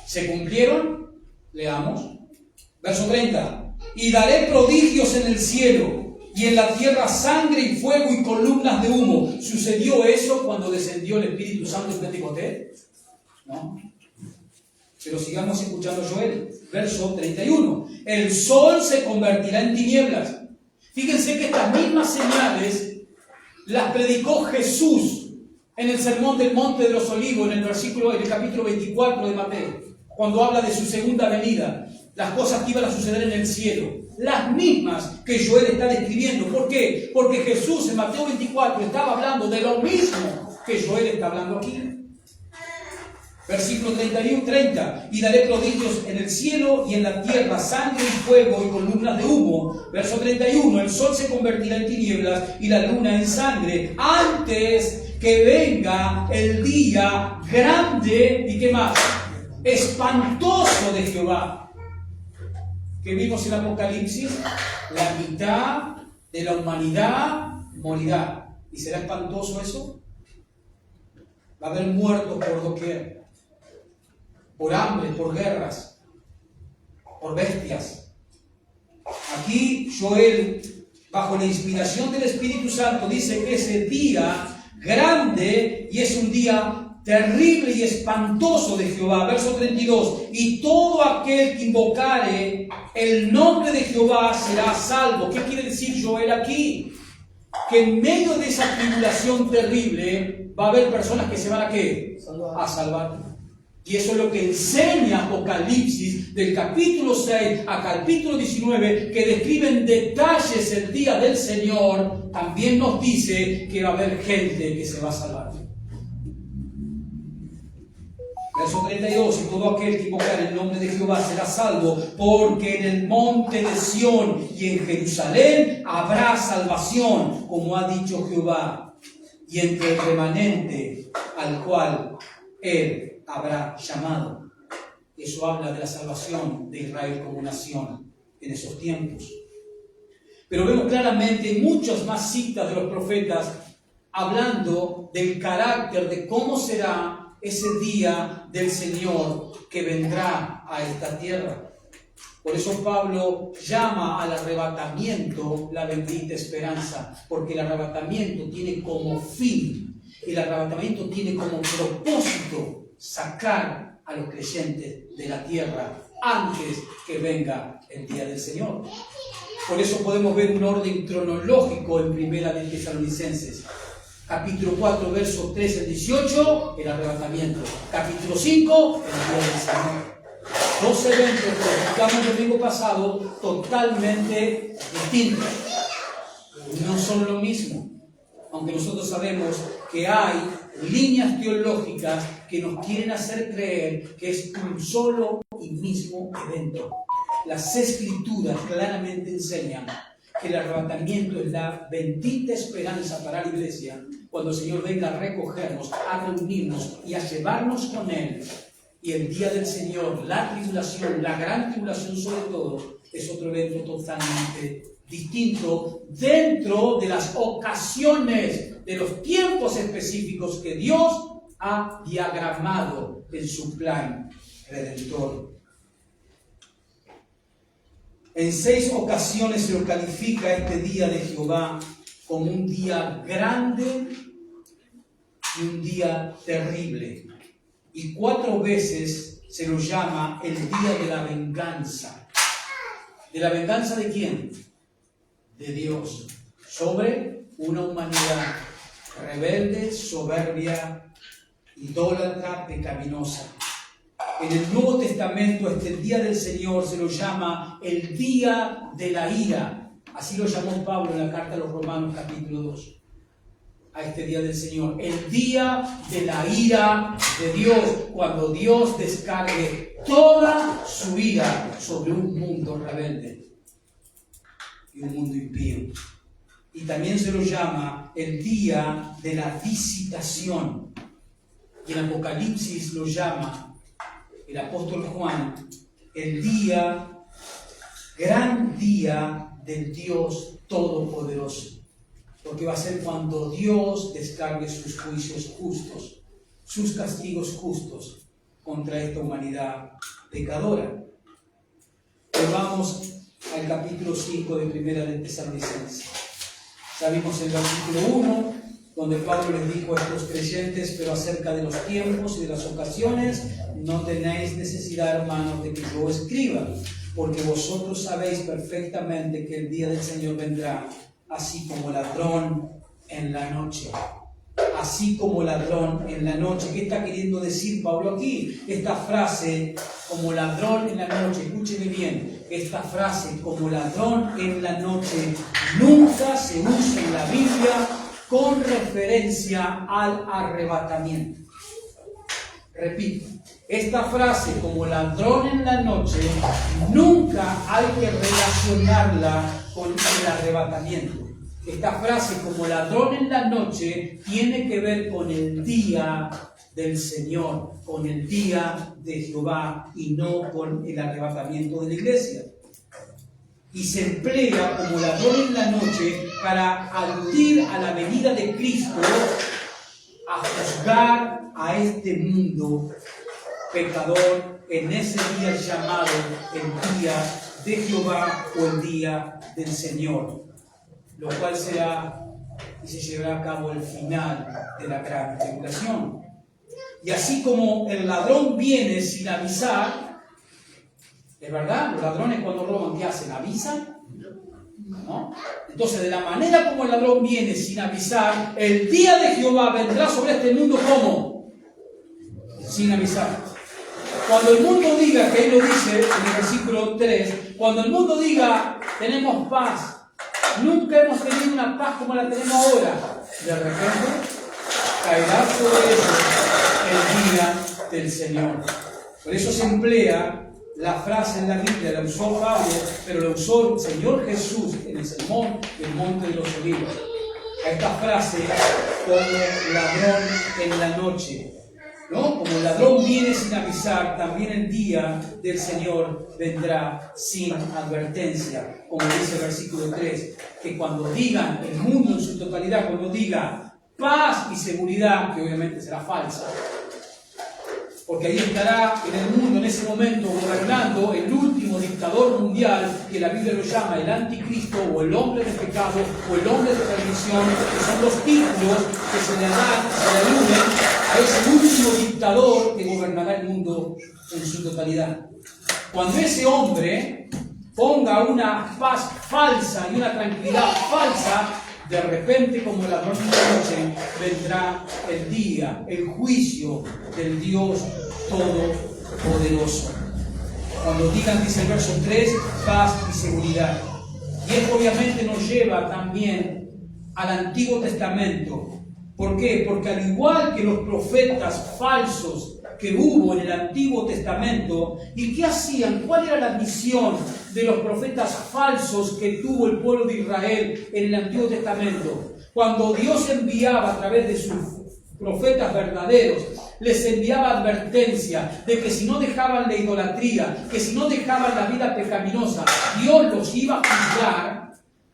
S1: ¿se cumplieron? Leamos. Verso 30. Y daré prodigios en el cielo y en la tierra sangre y fuego y columnas de humo. ¿Sucedió eso cuando descendió el Espíritu Santo en Pentecostés? No. Pero sigamos escuchando Joel. Verso 31. El sol se convertirá en tinieblas. Fíjense que estas mismas señales las predicó Jesús en el Sermón del Monte de los Olivos, en el capítulo 24 de Mateo, cuando habla de su segunda venida, las cosas que iban a suceder en el cielo, las mismas que Joel está describiendo. ¿Por qué? Porque Jesús en Mateo 24 estaba hablando de lo mismo que Joel está hablando aquí. Versículo 30. Y daré prodigios en el cielo y en la tierra, sangre y fuego y columnas de humo. Verso 31. El sol se convertirá en tinieblas y la luna en sangre antes que venga el día grande y ¿qué más? Espantoso de Jehová. Que vimos en Apocalipsis, la mitad de la humanidad morirá. ¿Y será espantoso eso? Va a haber muertos por doquier. Por hambre, por guerras, por bestias. Aquí Joel, bajo la inspiración del Espíritu Santo, dice que ese día grande y es un día terrible y espantoso de Jehová. Verso 32. Y todo aquel que invocare el nombre de Jehová será salvo. ¿Qué quiere decir Joel aquí? Que en medio de esa tribulación terrible va a haber personas que se van a ¿qué? A salvar. Y eso es lo que enseña Apocalipsis del capítulo 6 a capítulo 19, que describen detalles el día del Señor. También nos dice que va a haber gente que se va a salvar. Verso 32. Y todo aquel que invocar el nombre de Jehová será salvo, porque en el monte de Sión y en Jerusalén habrá salvación, como ha dicho Jehová, y entre el remanente al cual él habrá llamado. Eso habla de la salvación de Israel como nación en esos tiempos. Pero vemos claramente muchas más citas de los profetas hablando del carácter de cómo será ese día del Señor que vendrá a esta tierra. Por eso Pablo llama al arrebatamiento la bendita esperanza, porque el arrebatamiento tiene como fin, el arrebatamiento tiene como propósito sacar a los creyentes de la tierra antes que venga el día del Señor. Por eso podemos ver un orden cronológico en Primera de Tesalonicenses. Capítulo 4, versos 13 al 18, el arrebatamiento. Capítulo 5, el día del Señor. Dos eventos que explicamos el domingo pasado totalmente distintos. No son lo mismo. Aunque nosotros sabemos que hay líneas teológicas que nos quieren hacer creer que es un solo y mismo evento. Las Escrituras claramente enseñan que el arrebatamiento es la bendita esperanza para la iglesia cuando el Señor venga a recogernos, a reunirnos y a llevarnos con Él. Y el día del Señor, la tribulación, la gran tribulación sobre todo, es otro evento totalmente distinto dentro de las ocasiones, de los tiempos específicos que Dios ha diagramado en su plan redentor. En 6 ocasiones se lo califica este día de Jehová como un día grande y un día terrible. Y 4 veces se lo llama el día de la venganza. ¿De la venganza de quién? De Dios. Sobre una humanidad rebelde, soberbia, idólatra, pecaminosa. En el Nuevo Testamento, este día del Señor se lo llama el día de la ira. Así lo llamó Pablo en la carta a los Romanos, capítulo 2. A este día del Señor, el día de la ira de Dios, cuando Dios descargue toda su ira sobre un mundo rebelde y un mundo impío. Y también se lo llama el día de la visitación. Y en Apocalipsis lo llama el apóstol Juan el día, gran día del Dios Todopoderoso. porque va a ser cuando Dios descargue sus juicios justos, sus castigos justos contra esta humanidad pecadora. Pero vamos al capítulo 5 de Primera de Tesalonicenses. Ya vimos el versículo 1, donde Pablo les dijo a estos creyentes: pero acerca de los tiempos y de las ocasiones, no tenéis necesidad, hermanos, de que yo escriba, porque vosotros sabéis perfectamente que el día del Señor vendrá, así como ladrón en la noche. Así como ladrón en la noche. ¿Qué está queriendo decir Pablo aquí? Esta frase, como ladrón en la noche, escúcheme bien, esta frase, como ladrón en la noche, nunca se usa en la Biblia con referencia al arrebatamiento. Repito, esta frase, como ladrón en la noche, nunca hay que relacionarla con el arrebatamiento. Esta frase, como ladrón en la noche, tiene que ver con el día del Señor, con el día de Jehová, y no con el arrebatamiento de la iglesia. Y se emplea como ladrón en la noche para aludir a la venida de Cristo a juzgar a este mundo pecador en ese día llamado el día de Jehová o el día del Señor, lo cual será y se llevará a cabo el final de la gran tribulación. Y así como el ladrón viene sin avisar, ¿es verdad? Los ladrones cuando roban, ¿qué hacen? ¿Avisan? ¿No? Entonces, de la manera como el ladrón viene sin avisar, el día de Jehová vendrá sobre este mundo ¿cómo? Sin avisar. Cuando el mundo diga, que él lo dice en el versículo 3, cuando el mundo diga, tenemos paz, nunca hemos tenido una paz como la tenemos ahora, de repente caerá sobre ellos el día del Señor. Por eso se emplea la frase en la Biblia, la usó Pablo, pero la usó el Señor Jesús en el sermón del Monte de los Olivos. A esta frase, como ladrón en la noche, ¿no? Como el ladrón viene sin avisar, también el día del Señor vendrá sin advertencia. Como dice el versículo 3, que cuando digan el mundo en su totalidad, cuando diga paz y seguridad, que obviamente será falsa, porque ahí estará en el mundo en ese momento gobernando el último dictador mundial, que la Biblia lo llama el anticristo o el hombre de pecado o el hombre de perdición, que son los títulos que se le dan, se le aluden a ese último dictador que gobernará el mundo en su totalidad. Cuando ese hombre ponga una paz falsa y una tranquilidad falsa, de repente, como el ladrón de la noche, vendrá el día, el juicio del Dios Todopoderoso. Cuando digan, dice el verso 3, paz y seguridad. Y esto obviamente nos lleva también al Antiguo Testamento. ¿Por qué? Porque al igual que los profetas falsos que hubo en el Antiguo Testamento, ¿y qué hacían? ¿Cuál era la misión de los profetas falsos que tuvo el pueblo de Israel en el Antiguo Testamento? Cuando Dios enviaba a través de sus profetas verdaderos, les enviaba advertencia de que si no dejaban la idolatría, que si no dejaban la vida pecaminosa, Dios los iba a juzgar.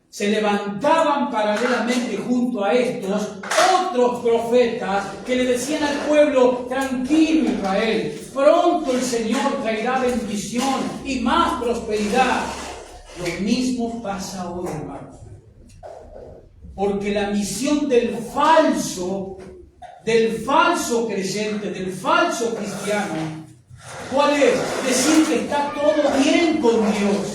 S1: Se levantaban paralelamente junto a estos otros profetas que le decían al pueblo: tranquilo Israel, pronto el Señor traerá bendición y más prosperidad. Lo mismo pasa hoy, hermanos. Porque la misión del falso creyente, del falso cristiano, ¿cuál es? Decir que está todo bien con Dios.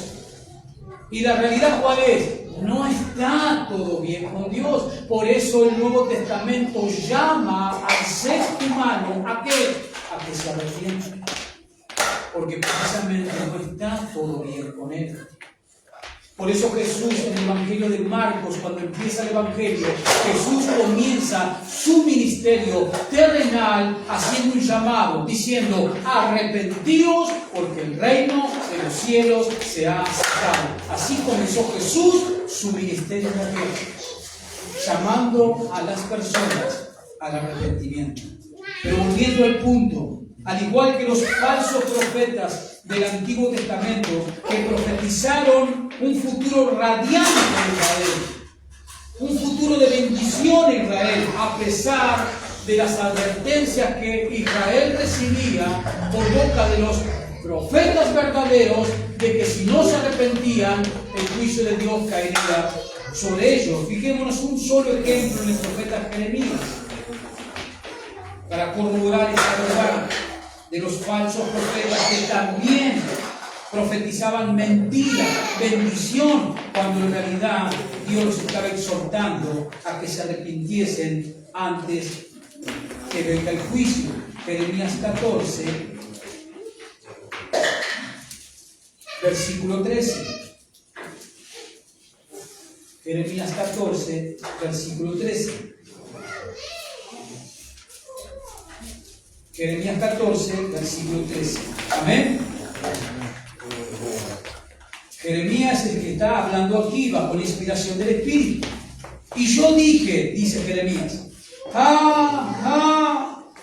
S1: ¿Y la realidad cuál es? No está todo bien con Dios. Por eso el Nuevo Testamento llama al ser humano ¿a qué? A que se arrepienta. Porque precisamente no está todo bien con él. Por eso Jesús en el Evangelio de Marcos, cuando empieza el Evangelio, Jesús comienza su ministerio terrenal haciendo un llamado, diciendo: arrepentíos porque el reino de los cielos se ha acercado. Así comenzó Jesús su ministerio terrenal, llamando a las personas al arrepentimiento. Pero volviendo al punto, al igual que los falsos profetas del Antiguo Testamento que profetizaron un futuro radiante de Israel, un futuro de bendición en Israel, a pesar de las advertencias que Israel recibía por boca de los profetas verdaderos, de que si no se arrepentían, el juicio de Dios caería sobre ellos. Fijémonos un solo ejemplo en el profeta Jeremías, para corroborar esta verdad de los falsos profetas que también profetizaban mentira, bendición, cuando en realidad Dios los estaba exhortando a que se arrepintiesen antes que venga el juicio. Jeremías 14, versículo 13. Jeremías 14, versículo 13. Jeremías 14, versículo 13. Amén. Jeremías es el que está hablando aquí bajo la inspiración del Espíritu. Y yo dije, dice Jeremías,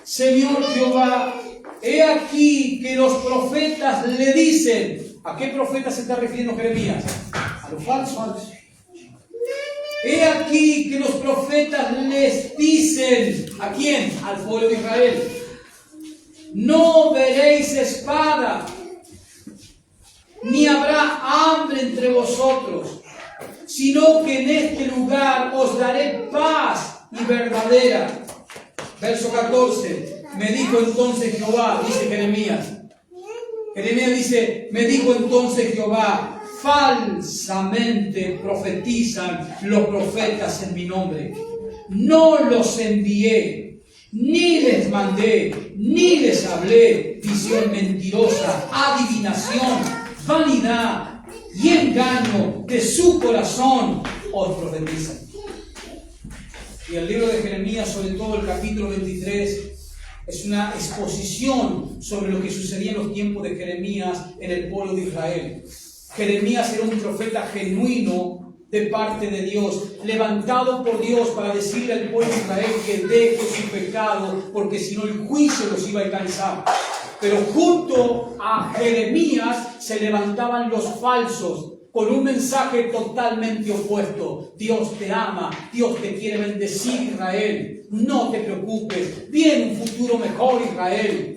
S1: Señor Jehová, he aquí que los profetas le dicen. ¿A qué profetas se está refiriendo Jeremías? A los falsos. He aquí que los profetas les dicen. ¿A quién? Al pueblo de Israel. No veréis espada, ni habrá hambre entre vosotros, sino que en este lugar os daré paz y verdadera. Verso 14. Me dijo entonces Jehová, dice Jeremías. Jeremías dice, me dijo entonces Jehová, falsamente profetizan los profetas en mi nombre. No los envié, ni les mandé, ni les hablé. Visión mentirosa, adivinación, vanidad y engaño de su corazón os profetizan. Y el libro de Jeremías, sobre todo el capítulo 23, es una exposición sobre lo que sucedía en los tiempos de Jeremías en el pueblo de Israel. Jeremías era un profeta genuino de parte de Dios, levantado por Dios para decirle al pueblo de Israel que deje su pecado, porque si no el juicio los iba a alcanzar. Pero junto a Jeremías se levantaban los falsos, con un mensaje totalmente opuesto. Dios te ama, Dios te quiere bendecir, Israel. No te preocupes, viene un futuro mejor, Israel.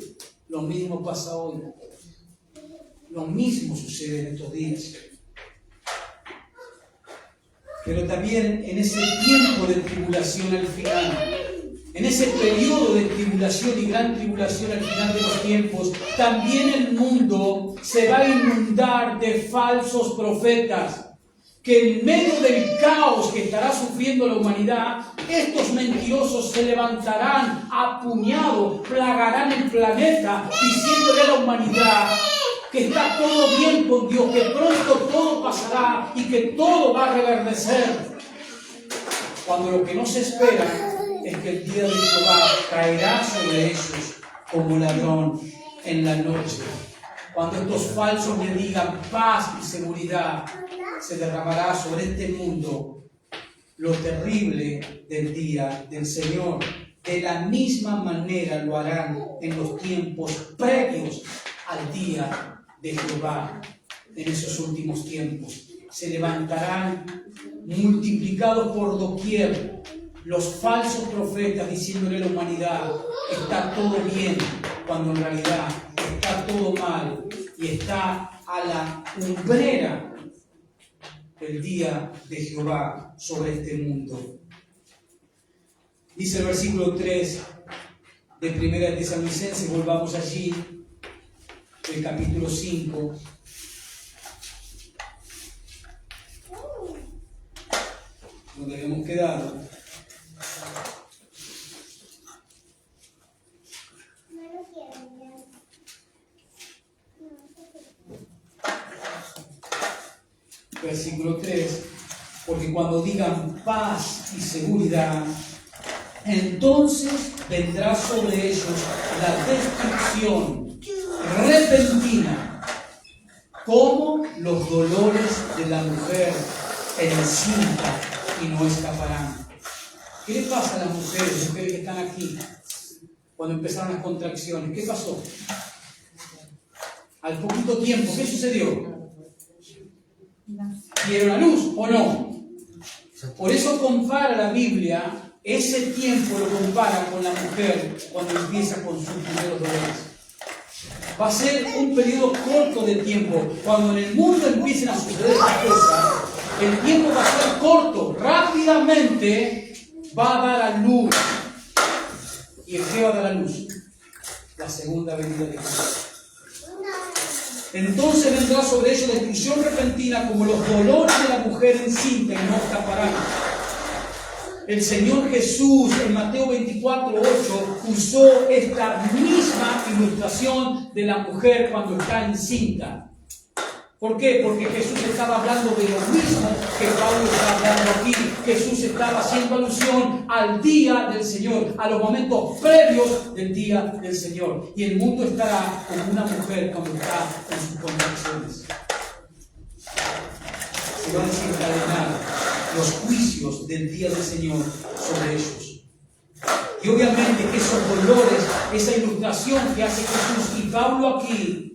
S1: Lo mismo pasa hoy. Lo mismo sucede en estos días. Pero también en ese tiempo de tribulación al final, en ese periodo de tribulación y gran tribulación al final de los tiempos, también el mundo se va a inundar de falsos profetas, que en medio del caos que estará sufriendo la humanidad, estos mentirosos se levantarán a puñados, plagarán el planeta, diciéndole a la humanidad que está todo bien con Dios, que pronto todo pasará y que todo va a reverdecer. Cuando lo que no se espera es que el día de Jehová caerá sobre ellos como ladrón en la noche. Cuando estos falsos le digan paz y seguridad, se derramará sobre este mundo lo terrible del día del Señor. De la misma manera lo harán en los tiempos previos al día de Jehová. En esos últimos tiempos se levantarán multiplicados por doquier los falsos profetas diciéndole a la humanidad está todo bien, cuando en realidad está todo mal y está a la umbrera del día de Jehová sobre este mundo. Dice el versículo 3 de Primera de Tesalonicenses, volvamos allí, del capítulo 5. Donde habíamos quedado. Versículo 3, porque cuando digan paz y seguridad, entonces vendrá sobre ellos la destrucción repentina, como los dolores de la mujer encinta, y no escaparán. ¿Qué le pasa a las mujeres que están aquí cuando empezaron las contracciones? ¿Qué pasó? Al poquito tiempo, ¿qué sucedió? ¿Dieron a luz o no? Por eso compara la Biblia, ese tiempo lo compara con la mujer cuando empieza con sus primeros dolores. Va a ser un periodo corto de tiempo. Cuando en el mundo empiecen a suceder estas cosas, el tiempo va a ser corto. Rápidamente va a dar a luz. ¿Y el qué va a dar a luz? La segunda venida de Cristo. Entonces vendrá sobre ellos destrucción repentina como los dolores de la mujer encinta y no escaparán. El Señor Jesús en Mateo 24:8 usó esta misma ilustración de la mujer cuando está encinta. ¿Por qué? Porque Jesús estaba hablando de lo mismo que Pablo está hablando aquí. Jesús estaba haciendo alusión al día del Señor, a los momentos previos del día del Señor. Y el mundo estará como una mujer cuando está en sus contracciones. Se van a desencadenar los juicios del día del Señor sobre ellos. Y obviamente que esos dolores, esa ilustración que hace Jesús y Pablo aquí,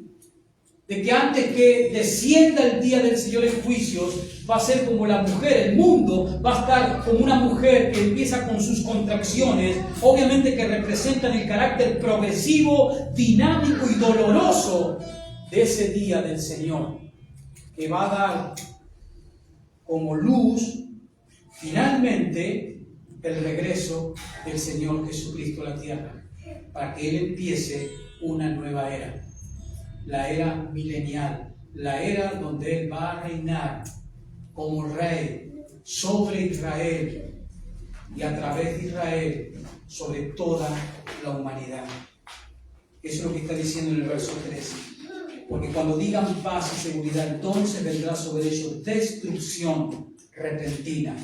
S1: de que antes que descienda el día del Señor en juicios, va a ser como la mujer, el mundo va a estar como una mujer que empieza con sus contracciones, obviamente que representan el carácter progresivo, dinámico y doloroso de ese día del Señor, que va a dar como luz finalmente el regreso del Señor Jesucristo a la tierra, para que Él empiece una nueva era. La era milenial, la era donde Él va a reinar como Rey sobre Israel y a través de Israel sobre toda la humanidad. Eso es lo que está diciendo en el verso 13. Porque cuando digan paz y seguridad, entonces vendrá sobre ellos destrucción repentina.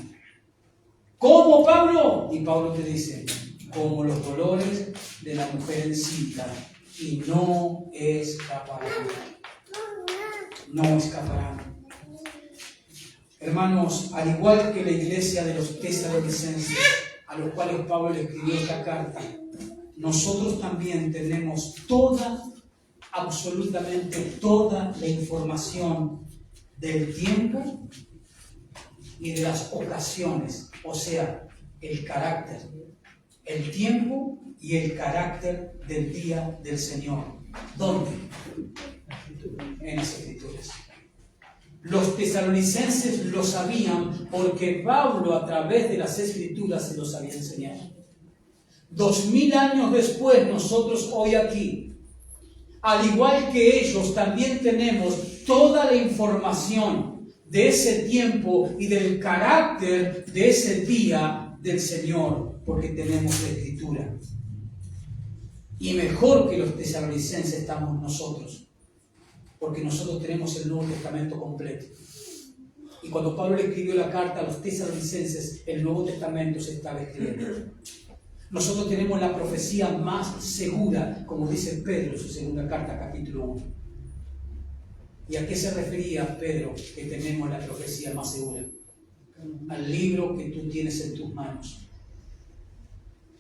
S1: ¿Cómo, Pablo? Y Pablo te dice, como los dolores de la mujer encinta, y no escaparán. No escaparán. Hermanos, al igual que la iglesia de los tesalonicenses, a los cuales Pablo le escribió esta carta, nosotros también tenemos absolutamente toda la información del tiempo y de las ocasiones, o sea, el carácter, el tiempo y el carácter del día del Señor. ¿Dónde? En las Escrituras. Los tesalonicenses lo sabían porque Pablo a través de las Escrituras se los había enseñado. 2000 años después, nosotros hoy aquí, al igual que ellos, también tenemos toda la información de ese tiempo y del carácter de ese día del Señor, porque tenemos la Escritura. Y mejor que los tesalonicenses estamos nosotros, porque nosotros tenemos el Nuevo Testamento completo. Y cuando Pablo le escribió la carta a los tesalonicenses, el Nuevo Testamento se estaba escribiendo. Nosotros tenemos la profecía más segura, como dice Pedro en su segunda carta, capítulo 1. ¿Y a qué se refería Pedro que tenemos la profecía más segura? Al libro que tú tienes en tus manos.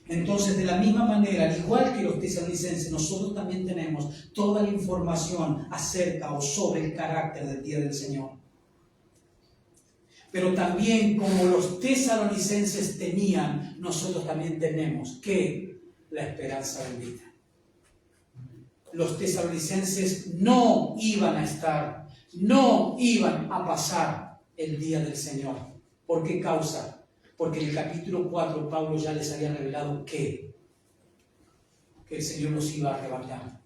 S1: Entonces, de la misma manera, al igual que los tesalonicenses, nosotros también tenemos toda la información acerca o sobre el carácter del día del Señor. Pero también, como los tesalonicenses tenían, nosotros también tenemos que la esperanza bendita. Los tesalonicenses no iban a estar, no iban a pasar el día del Señor. ¿Por qué causa? Porque en el capítulo 4 Pablo ya les había revelado que el Señor los iba a arrebatar.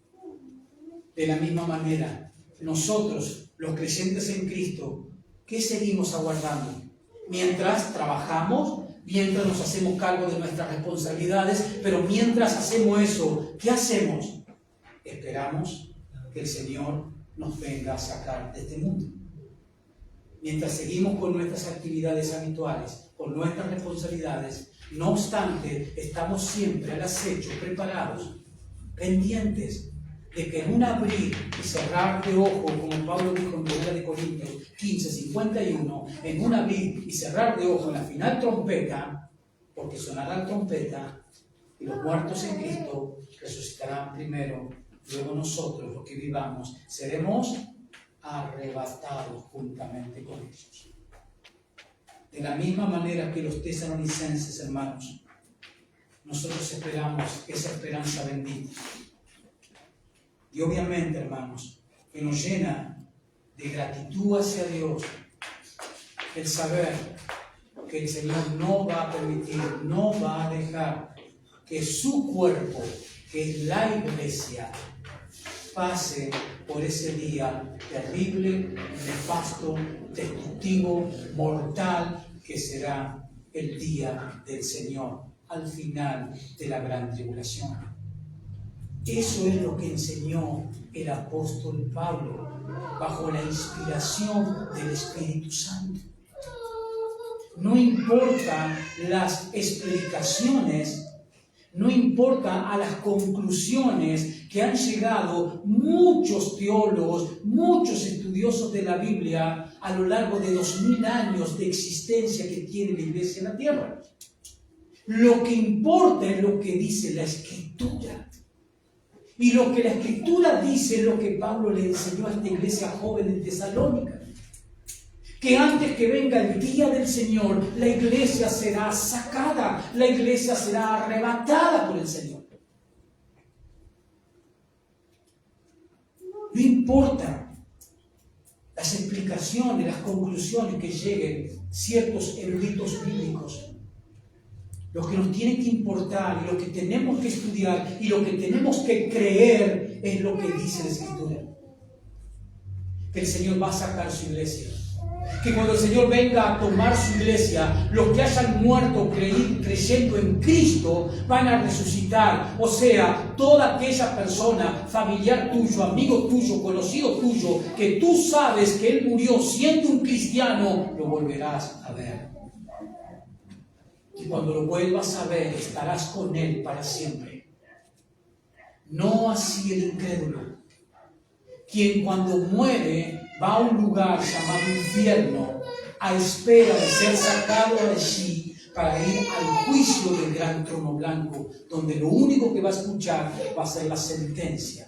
S1: De la misma manera, nosotros, los creyentes en Cristo, ¿qué seguimos aguardando? Mientras trabajamos, mientras nos hacemos cargo de nuestras responsabilidades, pero mientras hacemos eso, ¿qué hacemos? Esperamos que el Señor nos venga a sacar de este mundo. Mientras seguimos con nuestras actividades habituales, con nuestras responsabilidades, no obstante, estamos siempre al acecho, preparados, pendientes de que en un abrir y cerrar de ojo, como Pablo dijo en 1 Corintios 15:51, en un abrir y cerrar de ojo en la final trompeta, porque sonará la trompeta y los muertos en Cristo resucitarán primero, luego nosotros, los que vivamos, seremos arrebatados juntamente con ellos. De la misma manera que los tesalonicenses, hermanos, nosotros esperamos esa esperanza bendita. Y obviamente, hermanos, que nos llena de gratitud hacia Dios el saber que el Señor no va a permitir, no va a dejar que su cuerpo, que es la iglesia, pase por ese día terrible, nefasto, destructivo, mortal, que será el día del Señor, al final de la gran tribulación. Eso es lo que enseñó el apóstol Pablo, bajo la inspiración del Espíritu Santo. No importan las explicaciones, no importa a las conclusiones que han llegado muchos teólogos, muchos estudiosos de la Biblia a lo largo de 2000 años de existencia que tiene la iglesia en la tierra. Lo que importa es lo que dice la Escritura. Y lo que la Escritura dice es lo que Pablo le enseñó a esta iglesia joven en Tesalónica. Que antes que venga el día del Señor, la iglesia será sacada, la iglesia será arrebatada por el Señor. No importa las explicaciones, las conclusiones que lleguen ciertos eruditos bíblicos. Lo que nos tiene que importar y lo que tenemos que estudiar y lo que tenemos que creer es lo que dice la Escritura. Que el Señor va a sacar su iglesia. Que cuando el Señor venga a tomar su iglesia, los que hayan muerto creyendo en Cristo van a resucitar. O sea, toda aquella persona, familiar tuyo, amigo tuyo, conocido tuyo, que tú sabes que él murió siendo un cristiano, lo volverás a ver. Y cuando lo vuelvas a ver, estarás con él para siempre. No así el incrédulo, quien cuando muere va a un lugar llamado infierno, a espera de ser sacado de allí para ir al juicio del gran trono blanco, donde lo único que va a escuchar va a ser la sentencia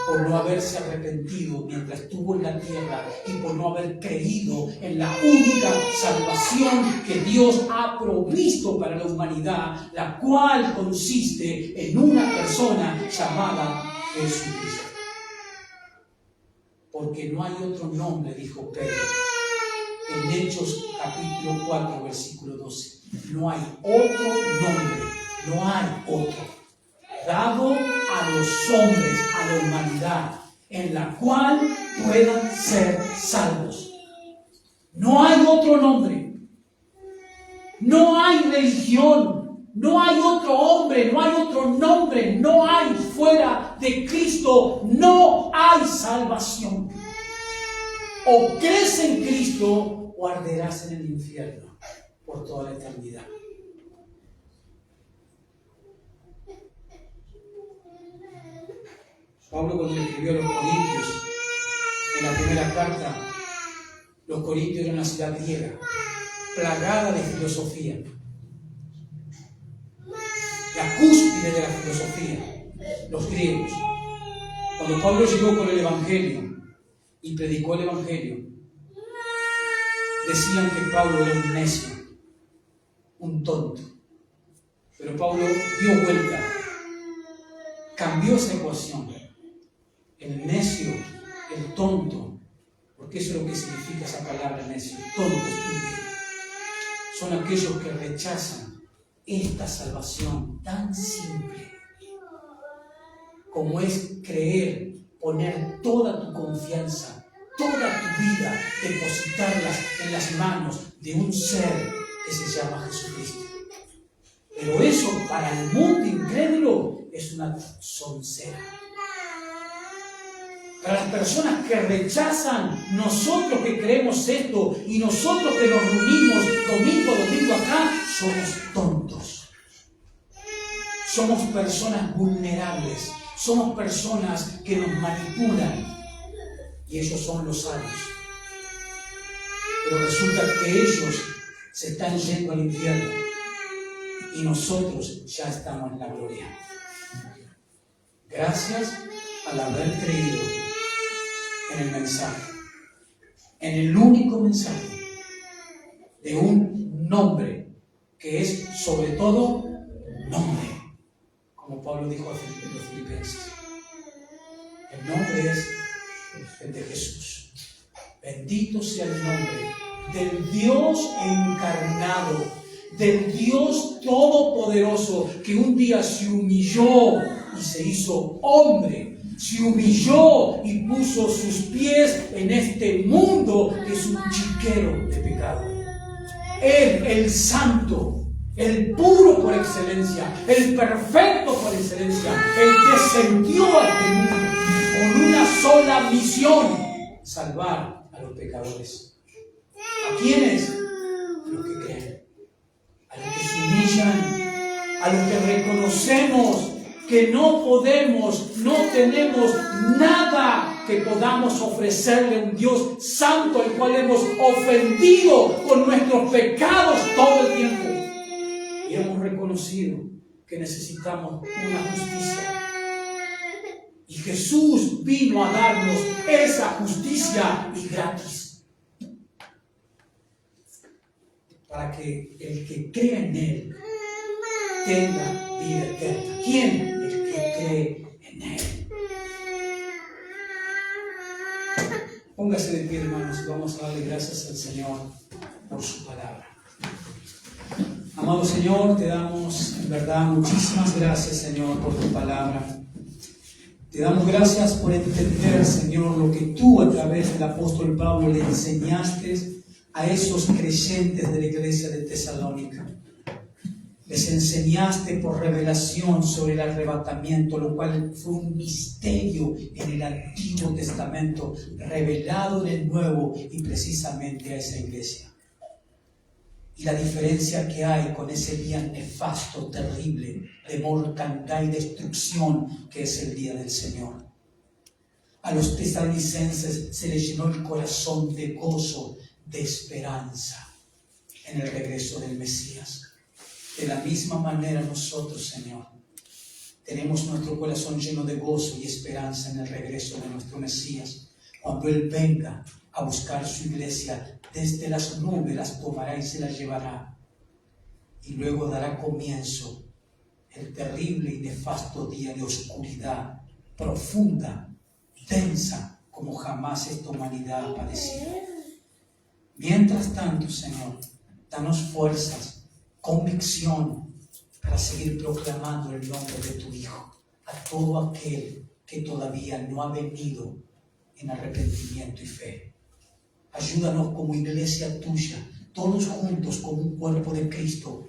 S1: por no haberse arrepentido mientras estuvo en la tierra y por no haber creído en la única salvación que Dios ha provisto para la humanidad, la cual consiste en una persona llamada Jesucristo. Porque no hay otro nombre, dijo Pedro, en Hechos capítulo 4, versículo 12. No hay otro nombre, no hay otro, dado a los hombres, a la humanidad, en la cual puedan ser salvos. No hay otro nombre, no hay religión, no hay otro hombre, no hay otro nombre, no hay fuera de Cristo, no hay salvación. O crees en Cristo o arderás en el infierno por toda la eternidad. Pablo, cuando le escribió a los Corintios, en la primera carta, los Corintios eran una ciudad griega, plagada de filosofía. La cúspide de la filosofía, los griegos. Cuando Pablo llegó con el Evangelio y predicó el Evangelio, decían que Pablo era un necio, un tonto. Pero Pablo dio vuelta, cambió esa ecuación. El necio, el tonto, porque eso es lo que significa esa palabra necio, tonto, estúpido, son aquellos que rechazan esta salvación tan simple como es creer, poner toda tu confianza, toda tu vida, depositarlas en las manos de un ser que se llama Jesucristo. Pero eso para el mundo incrédulo es una soncera. Para las personas que rechazan, nosotros que creemos esto y nosotros que nos reunimos domingo acá, somos tontos. Somos personas vulnerables, somos personas que nos manipulan y ellos son los sabios. Pero resulta que ellos se están yendo al infierno y nosotros ya estamos en la gloria. Gracias al haber creído en el mensaje, en el único mensaje de un nombre que es sobre todo nombre, como Pablo dijo a los filipenses. El nombre es el de Jesús. Bendito sea el nombre del Dios encarnado, del Dios todopoderoso, que un día se humilló y se hizo hombre, se humilló y puso sus pies en este mundo que es un chiquero de pecado. Él, el santo, el puro por excelencia, el perfecto por excelencia, él descendió a este mundo con una sola misión: salvar a los pecadores. ¿A quiénes? A los que creen, a los que se humillan, a los que reconocemos que no podemos, no tenemos nada que podamos ofrecerle a un Dios santo al cual hemos ofendido con nuestros pecados todo el tiempo. Y hemos reconocido que necesitamos una justicia. Y Jesús vino a darnos esa justicia y gratis. Para que el que crea en Él tenga vida eterna. ¿Quién? El que cree en Él. Póngase de pie, hermanos, y vamos a darle gracias al Señor por su palabra. Amado Señor, te damos en verdad muchísimas gracias, Señor, por tu palabra. Te damos gracias por entender, Señor, lo que tú a través del apóstol Pablo le enseñaste a esos creyentes de la iglesia de Tesalónica. Les enseñaste por revelación sobre el arrebatamiento, lo cual fue un misterio en el Antiguo Testamento, revelado en el Nuevo y precisamente a esa iglesia. Y la diferencia que hay con ese día nefasto, terrible, de mortandad y destrucción que es el día del Señor. A los tesalonicenses se les llenó el corazón de gozo, de esperanza en el regreso del Mesías. De la misma manera nosotros, Señor, tenemos nuestro corazón lleno de gozo y esperanza en el regreso de nuestro Mesías. Cuando Él venga a buscar su iglesia, desde las nubes las tomará y se las llevará. Y luego dará comienzo el terrible y nefasto día de oscuridad profunda, densa, como jamás esta humanidad ha padecido. Mientras tanto, Señor, danos fuerzas, convicción para seguir proclamando el nombre de tu Hijo a todo aquel que todavía no ha venido en arrepentimiento y fe. Ayúdanos como iglesia tuya, todos juntos como un cuerpo de Cristo,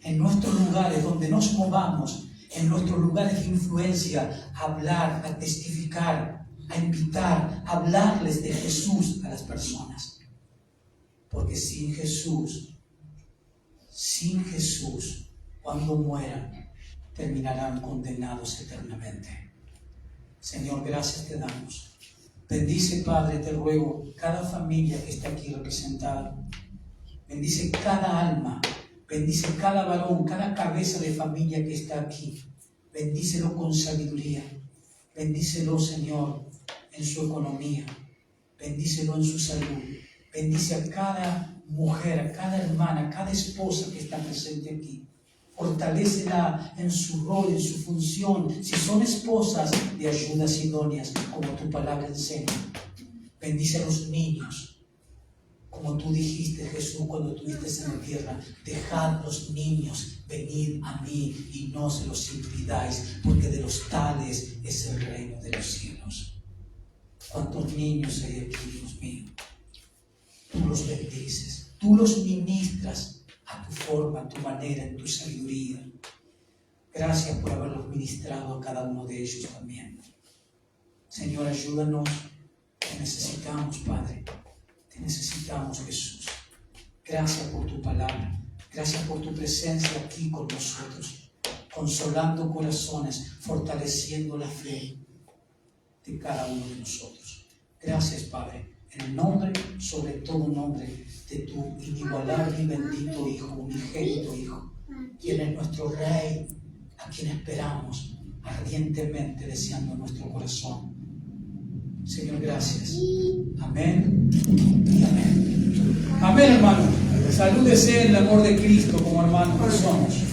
S1: en nuestros lugares donde nos movamos, en nuestros lugares de influencia, a hablar, a testificar, a invitar, a hablarles de Jesús a las personas. Porque sin Jesús, cuando mueran, terminarán condenados eternamente. Señor, gracias te damos. Bendice, Padre, te ruego, cada familia que está aquí representada. Bendice cada alma. Bendice cada varón, cada cabeza de familia que está aquí. Bendícelo con sabiduría. Bendícelo, Señor, en su economía. Bendícelo en su salud. Bendice a cada mujer, a cada hermana, a cada esposa que está presente aquí. Fortalécela en su rol, en su función. Si son esposas, de ayudas idóneas, como tu palabra enseña. Bendice a los niños. Como tú dijiste, Jesús, cuando estuviste en la tierra, dejad los niños venir a mí y no se los impidáis, porque de los tales es el reino de los cielos. ¿Cuántos niños hay aquí, Dios mío? Tú los bendices, tú los ministras a tu forma, a tu manera, en tu sabiduría. Gracias por haberlos ministrado a cada uno de ellos también. Señor, ayúdanos, te necesitamos, Padre. Te necesitamos, Jesús. Gracias por tu palabra. Gracias por tu presencia aquí con nosotros, consolando corazones, fortaleciendo la fe de cada uno de nosotros. Gracias, Padre, en el nombre, sobre todo nombre, de tu inigualable y bendito Hijo, unigénito Hijo, quien es nuestro Rey, a quien esperamos ardientemente, deseando nuestro corazón. Señor, gracias. Amén y amén. Amén, hermano. Salúdese en el amor de Cristo como hermanos que somos.